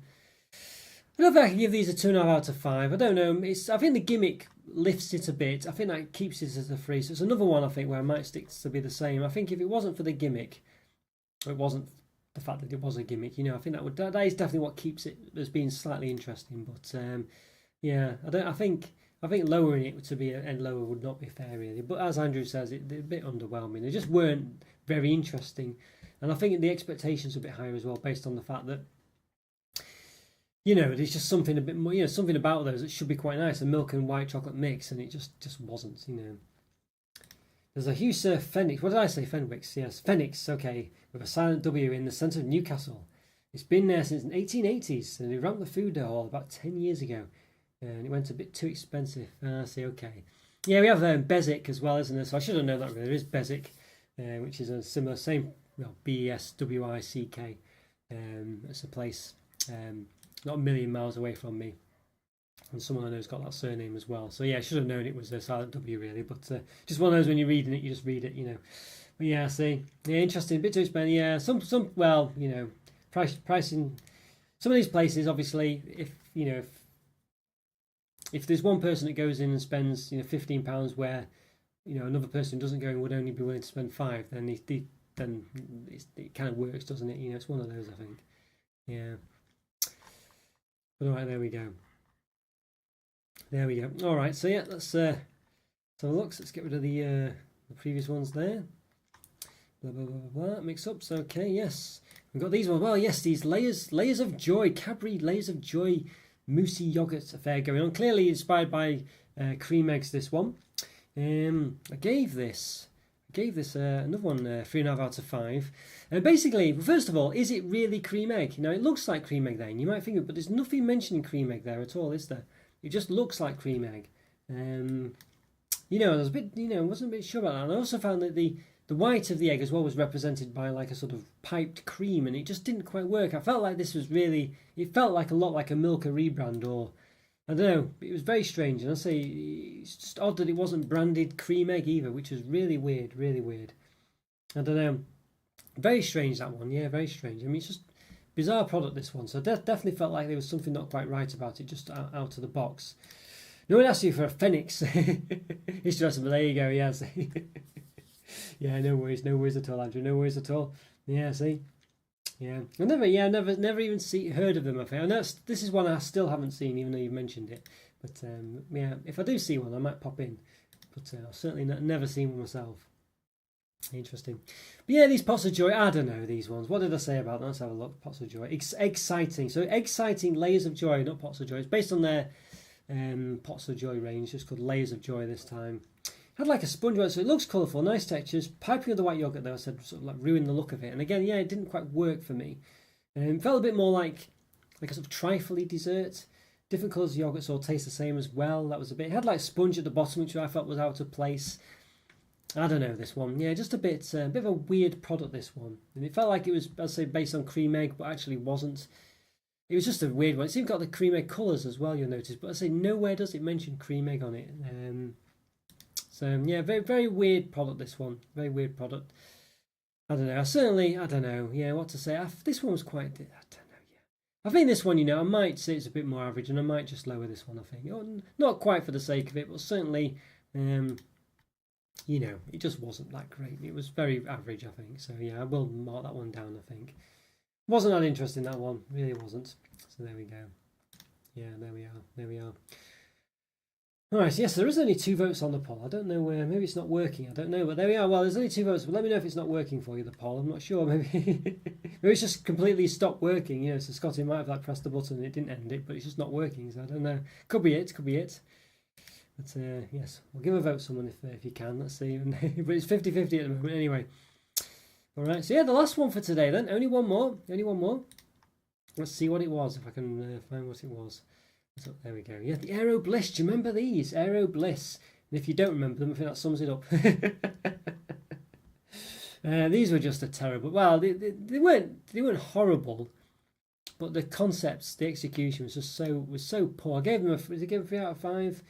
I don't know if I can give these a 2.5 out of 5. I don't know. I think the gimmick lifts it a bit. I think that keeps it as a 3. So it's another one I think where I might stick to be the same. I think if it wasn't for the gimmick, or it wasn't the fact that it was a gimmick, I think that is definitely what keeps it as being slightly interesting. But yeah, I think lowering it to be and lower would not be fair really. But as Andrew says, they're a bit underwhelming. They just weren't very interesting, and I think the expectations are a bit higher as well, based on the fact that there's just something a bit more, something about those that should be quite nice, a milk and white chocolate mix, and it just wasn't. There's a huge Phoenix. What did I say? Fenwicks. Yes, Phoenix. Okay, with a silent W in the centre of Newcastle. It's been there since the 1880s, and they ramped the food hall about 10 years ago, and it went a bit too expensive. I see. Okay. Yeah, we have Bezic as well, isn't there? So I should have known that really. There is Bezic, which is a similar, same, Beswick. It's a place not a million miles away from me, and someone I know's got that surname as well. So yeah, I should have known it was a silent W really, but just one of those when you're reading it, you just read it. But yeah, see, yeah, interesting, a bit too expensive. Yeah, some well, pricing. Some of these places, obviously, if there's one person that goes in and spends £15, where another person who doesn't go and would only be willing to spend 5, then it kind of works, doesn't it? It's one of those, I think. Yeah. But all right, there we go. There we go. All right, so yeah, let's have a look. Let's get rid of the previous ones there. Blah blah blah blah blah. Mix-ups. Okay, yes, we've got these ones. Well, yes, these layers of joy, Cadbury layers of joy, moussey yogurt affair going on. Clearly inspired by cream eggs. This one. I gave this another one 3.5 out of 5. Basically, first of all, is it really cream egg? It looks like cream egg there, and you might think, but there's nothing mentioning cream egg there at all, is there? It just looks like cream egg. I was a bit, wasn't a bit sure about that. And I also found that the white of the egg as well was represented by like a sort of piped cream, and it just didn't quite work. I felt like this was really, it felt like a lot like a Milka rebrand, or I don't know. It was very strange, and I say it's just odd that it wasn't branded cream egg either, which was really weird, really weird. I don't know. Very strange, that one. Yeah, very strange. I mean, it's just bizarre product, this one. So I definitely felt like there was something not quite right about it, just out of the box. No one asked you for a Phoenix. It's just, but there you go. Yeah, see. Yeah, no worries at all, Andrew. No worries at all. Yeah, see. Yeah, never even heard of them. I think. And this is one I still haven't seen, even though you've mentioned it. But yeah, if I do see one, I might pop in. But I've certainly never seen one myself. Interesting. But yeah, these Pots of Joy, I don't know these ones. What did I say about them? Let's have a look. Pots of Joy. Exciting. So exciting layers of joy, not Pots of Joy. It's based on their Pots of Joy range, just called Layers of Joy this time. Had like a sponge one, so it looks colourful, nice textures. Piping with the white yogurt though, I said, sort of like ruined the look of it. And again, yeah, it didn't quite work for me. Felt a bit more like a sort of trifly dessert. Different colours of yogurts all taste the same as well. That was a bit. It had like sponge at the bottom, which I felt was out of place. I don't know, this one. Yeah, just a bit of a weird product, this one. And it felt like it was, I'd say, based on cream egg, but actually wasn't. It was just a weird one. It's even got the cream egg colours as well, you'll notice. But I say nowhere does it mention cream egg on it. So yeah, very, very weird product, this one. Very weird product. I don't know. Yeah, what to say. This one was quite, I don't know, yeah. I think this one, I might say it's a bit more average, and I might just lower this one, I think. Not quite for the sake of it, but certainly, it just wasn't that great. It was very average, I think. So yeah, I will mark that one down, I think. Wasn't that interesting, that one. Really wasn't. So there we go. Yeah, there we are. Alright, so yes, there is only 2 votes on the poll. I don't know where, maybe it's not working, I don't know, but there we are. Well, there's only 2 votes, but let me know if it's not working for you, the poll. I'm not sure, maybe it's just completely stopped working, so Scotty might have like pressed the button and it didn't end it, but it's just not working, so I don't know. Could be it. But yes, we'll give a vote to someone if you can, let's see. But it's 50-50 at the moment anyway. Alright, so yeah, the last one for today then. Only one more. Let's see what it was, if I can find what it was. So there we go. Yeah, the Aero Bliss. Do you remember these? Aero Bliss. And if you don't remember them, I think that sums it up. These were just a terrible. Well, they weren't horrible, but the concepts, the execution was so poor. I gave them a 3 out of 5.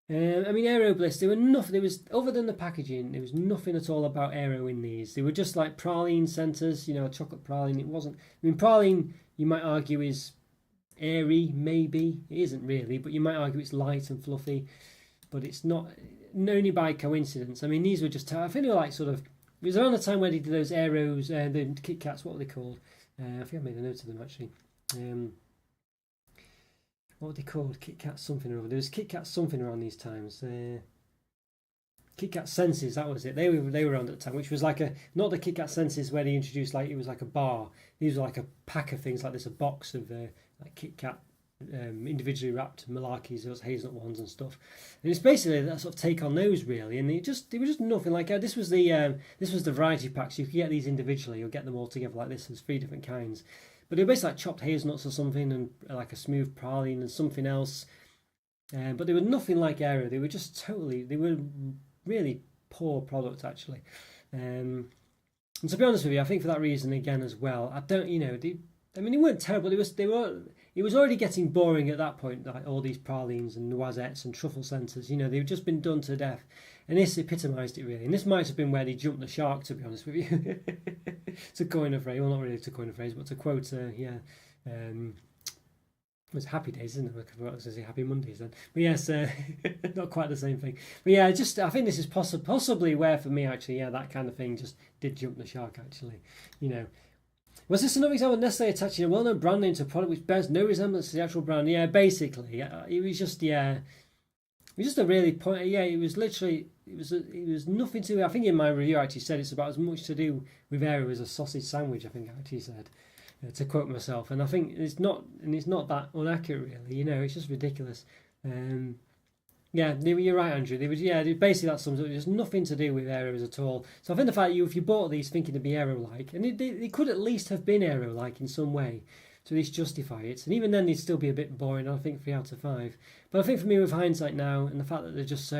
I mean, Aero Bliss, there were nothing. There was, other than the packaging, there was nothing at all about Aero in these. They were just like praline centres, you know, chocolate praline. It wasn't. I mean, praline, you might argue, is airy, maybe. It isn't really, but you might argue it's light and fluffy. But it's not, only by coincidence. I mean, these were just, I think they were like sort of, it was around the time where they did those Aeros, the Kit Kats, what were they called? I think I made a note of them actually. What were they called? Kit Kat something or other. There was Kit Kat something around these times. Kit Kat Senses, that was it. They were around at the time, which was like not the Kit Kat Senses where they introduced like, it was like a bar. These were like a pack of things like this, a box of like Kit Kat individually wrapped malarkeys, those hazelnut ones and stuff. And it's basically that sort of take on those really. And they were just nothing like this was the variety packs. You could get these individually or get them all together like this. There's 3 different kinds. But they were basically like chopped hazelnuts or something, and like a smooth praline and something else. But they were nothing like Aero. They were just they were really poor product actually. And to be honest with you, I think for that reason again as well, I don't, I mean, they weren't terrible. It was already getting boring at that point, like all these pralines and noisettes and truffle centres. They've just been done to death. And this epitomised it really. And this might have been where they jumped the shark, to be honest with you. To coin a phrase, well, not really to coin a phrase, but to quote, it was Happy Days, isn't it? I was going to say Happy Mondays then. But yes, not quite the same thing. But yeah, I think this is possibly where for me actually, that kind of thing just did jump the shark actually. Was this another example of Nestle attaching a well-known brand name to a product which bears no resemblance to the actual brand? Yeah, basically, it was just a really point. Yeah, it was literally, it was nothing to. I think in my review I actually said it's about as much to do with Aero as a sausage sandwich. I think I actually said, to quote myself, and I think it's not that inaccurate really. It's just ridiculous. Yeah, you're right, Andrew. Basically that sums up. There's nothing to do with Aeros at all. So I think the fact if you bought these thinking to be Aero-like, and they could at least have been Aero-like in some way, to at least justify it. And even then, they'd still be a bit boring. I think 3 out of 5. But I think for me, with hindsight now, and the fact that they're just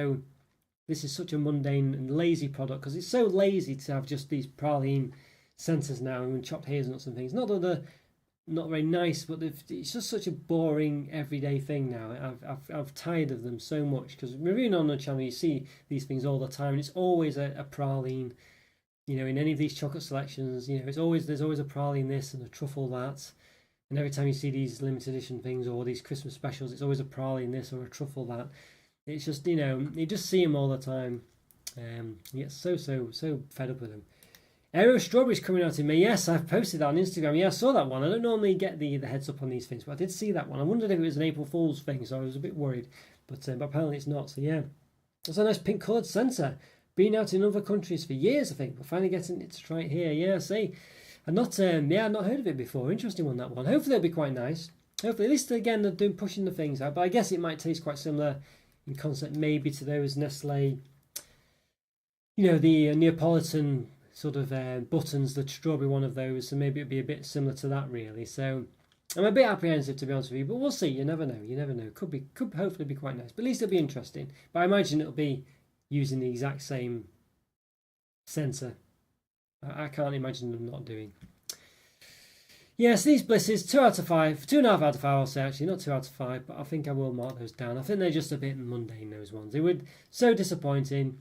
this is such a mundane and lazy product, because it's so lazy to have just these praline centres now and chopped hazelnuts and things. Not that they're not very nice, but it's just such a boring everyday thing now. I've tired of them so much, because reviewing on the channel you see these things all the time, and it's always a praline. In any of these chocolate selections, there's always a praline this and a truffle that, and every time you see these limited edition things or these Christmas specials, it's always a praline this or a truffle that. It's just you just see them all the time. You get so fed up with them. Aero Strawberries coming out in May. Yes, I've posted that on Instagram. Yeah, I saw that one. I don't normally get the heads up on these things, but I did see that one. I wondered if it was an April Fool's thing, so I was a bit worried. But apparently it's not. So yeah, it's a nice pink coloured centre. Been out in other countries for years, I think. But finally getting it to try it here. Yeah, see, I've not heard of it before. Interesting one, that one. Hopefully it'll be quite nice. Hopefully, at least again they're pushing the things out. But I guess it might taste quite similar in concept, maybe to those Nestle. The Neapolitan sort of buttons, the strawberry one of those, so maybe it'd be a bit similar to that really. So I'm a bit apprehensive, to be honest with you, but we'll see. You never know. Could hopefully be quite nice, but at least it'll be interesting. But I imagine it'll be using the exact same sensor. I can't imagine them not doing. Yes, these Blisses, 2 out of 5, 2.5 out of 5 I'll say actually, not 2 out of 5, but I think I will mark those down. I think they're just a bit mundane, those ones. They were so disappointing.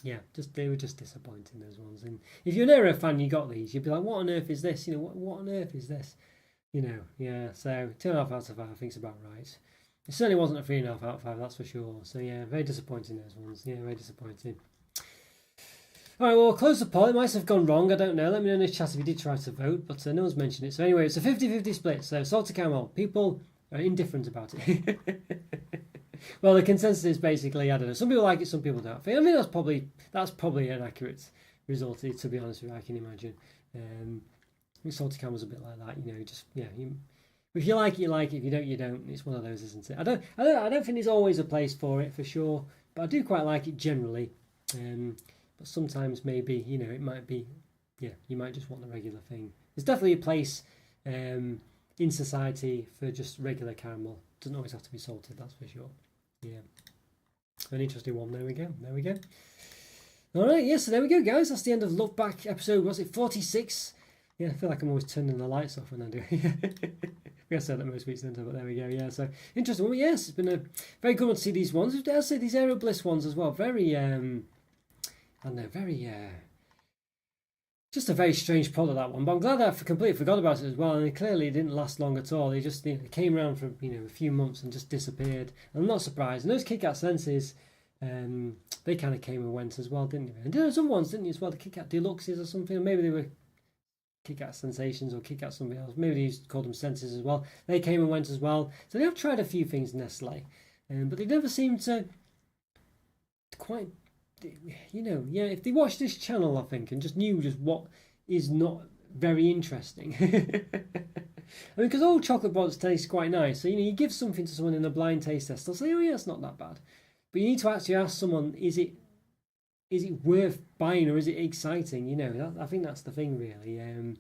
Yeah, they were just disappointing, those ones. And if you're an Aero fan, you got these, you'd be like, what on earth is this? What on earth is this? Yeah. So 2.5 out of 5, I think is about right. It certainly wasn't a 3.5 out of 5, that's for sure. So yeah, very disappointing, those ones. Yeah, very disappointing. All right, well, we'll close the poll. It might have gone wrong, I don't know. Let me know in the chat if you did try to vote, but no one's mentioned it. So anyway, it's a 50-50 split. So salted caramel, people are indifferent about it. Well, the consensus is basically, I don't know, some people like it, some people don't. I mean, that's probably an accurate result, to be honest with you, I can imagine. I think salted caramel's a bit like that, if you like it, you like it. If you don't, you don't. It's one of those, isn't it? I don't think there's always a place for it, for sure, but I do quite like it generally. But sometimes maybe, it might be, you might just want the regular thing. There's definitely a place in society for just regular caramel. It doesn't always have to be salted, that's for sure. Yeah. An interesting one. There we go. All right, yeah, so there we go, guys. That's the end of Look Back episode, was it 46? Yeah, I feel like I'm always turning the lights off when I do it. I said that most weeks, didn't I? But there we go, yeah. So, interesting. Well, yes, it's been a very good one to see these ones. I'll say these Aero Bliss ones as well. Very, I don't know, very, just a very strange product, that one. But I'm glad I completely forgot about it as well. And clearly it didn't last long at all. They just came around for, a few months and just disappeared. I'm not surprised. And those Kit Kat Senses, they kind of came and went as well, didn't they? And there were some ones, didn't you, as well? The Kit Kat Deluxes or something. Or maybe they were Kit Kat Sensations or Kit Kat something else. Maybe they used to call them Senses as well. They came and went as well. So they have tried a few things, Nestle. But they never seem to quite, if they watched this channel, I think, and just knew just what is not very interesting. I mean, because all chocolate products taste quite nice. So, you give something to someone in a blind taste test, they'll say, oh yeah, it's not that bad. But you need to actually ask someone, is it worth buying or is it exciting? I think that's the thing, really. And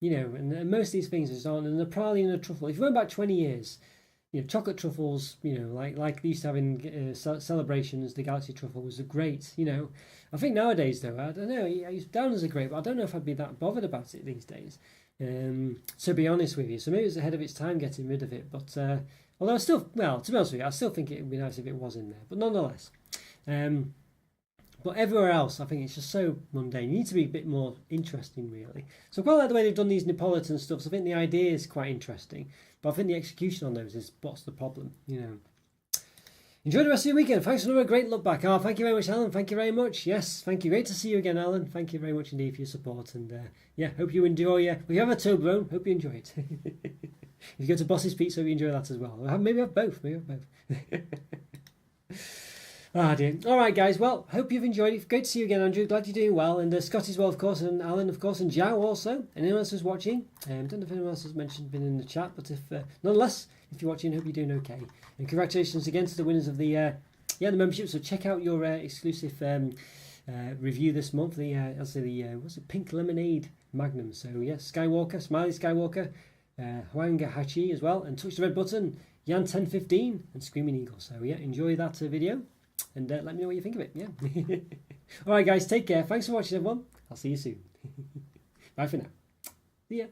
most of these things just aren't. And the praline and the truffle, if you went back 20 years, chocolate truffles, like they used to have in celebrations, the Galaxy truffle was great. I think nowadays, though, I don't know, it's down as a great, but I don't know if I'd be that bothered about it these days. To be honest with you, so maybe it's ahead of its time getting rid of it. But although to be honest with you, I still think it would be nice if it was in there. But nonetheless, but everywhere else, I think it's just so mundane. You need to be a bit more interesting, really. So I quite like the way they've done these Neapolitan stuff. So I think the idea is quite interesting, but I think the execution on those is what's the problem. Enjoy the rest of your weekend. Thanks for another great look back. Oh, thank you very much, Alan. Thank you very much. Yes, thank you. Great to see you again, Alan. Thank you very much indeed for your support. And hope you enjoy. We have a Toblerone. Hope you enjoy it. If you go to Boss's Pizza, hope you enjoy that as well. Maybe have both. Ah, dear. All right, guys. Well, hope you've enjoyed it. Great to see you again, Andrew. Glad you're doing well. And Scott as well, of course, and Alan, of course, and Jow also. And anyone else who's watching. Don't know if anyone else has been in the chat, but nonetheless, if you're watching, hope you're doing okay. And congratulations again to the winners of the membership. So check out your exclusive review this month. What's it? Pink Lemonade Magnum. So yes, Skywalker, Smiley Skywalker, Hwanga Hachi as well, and touch the red button, Yan1015, and Screaming Eagle. So yeah, enjoy that video. And let me know what you think of it. Yeah. All right, guys. Take care. Thanks for watching, everyone. I'll see you soon. Bye for now. See ya.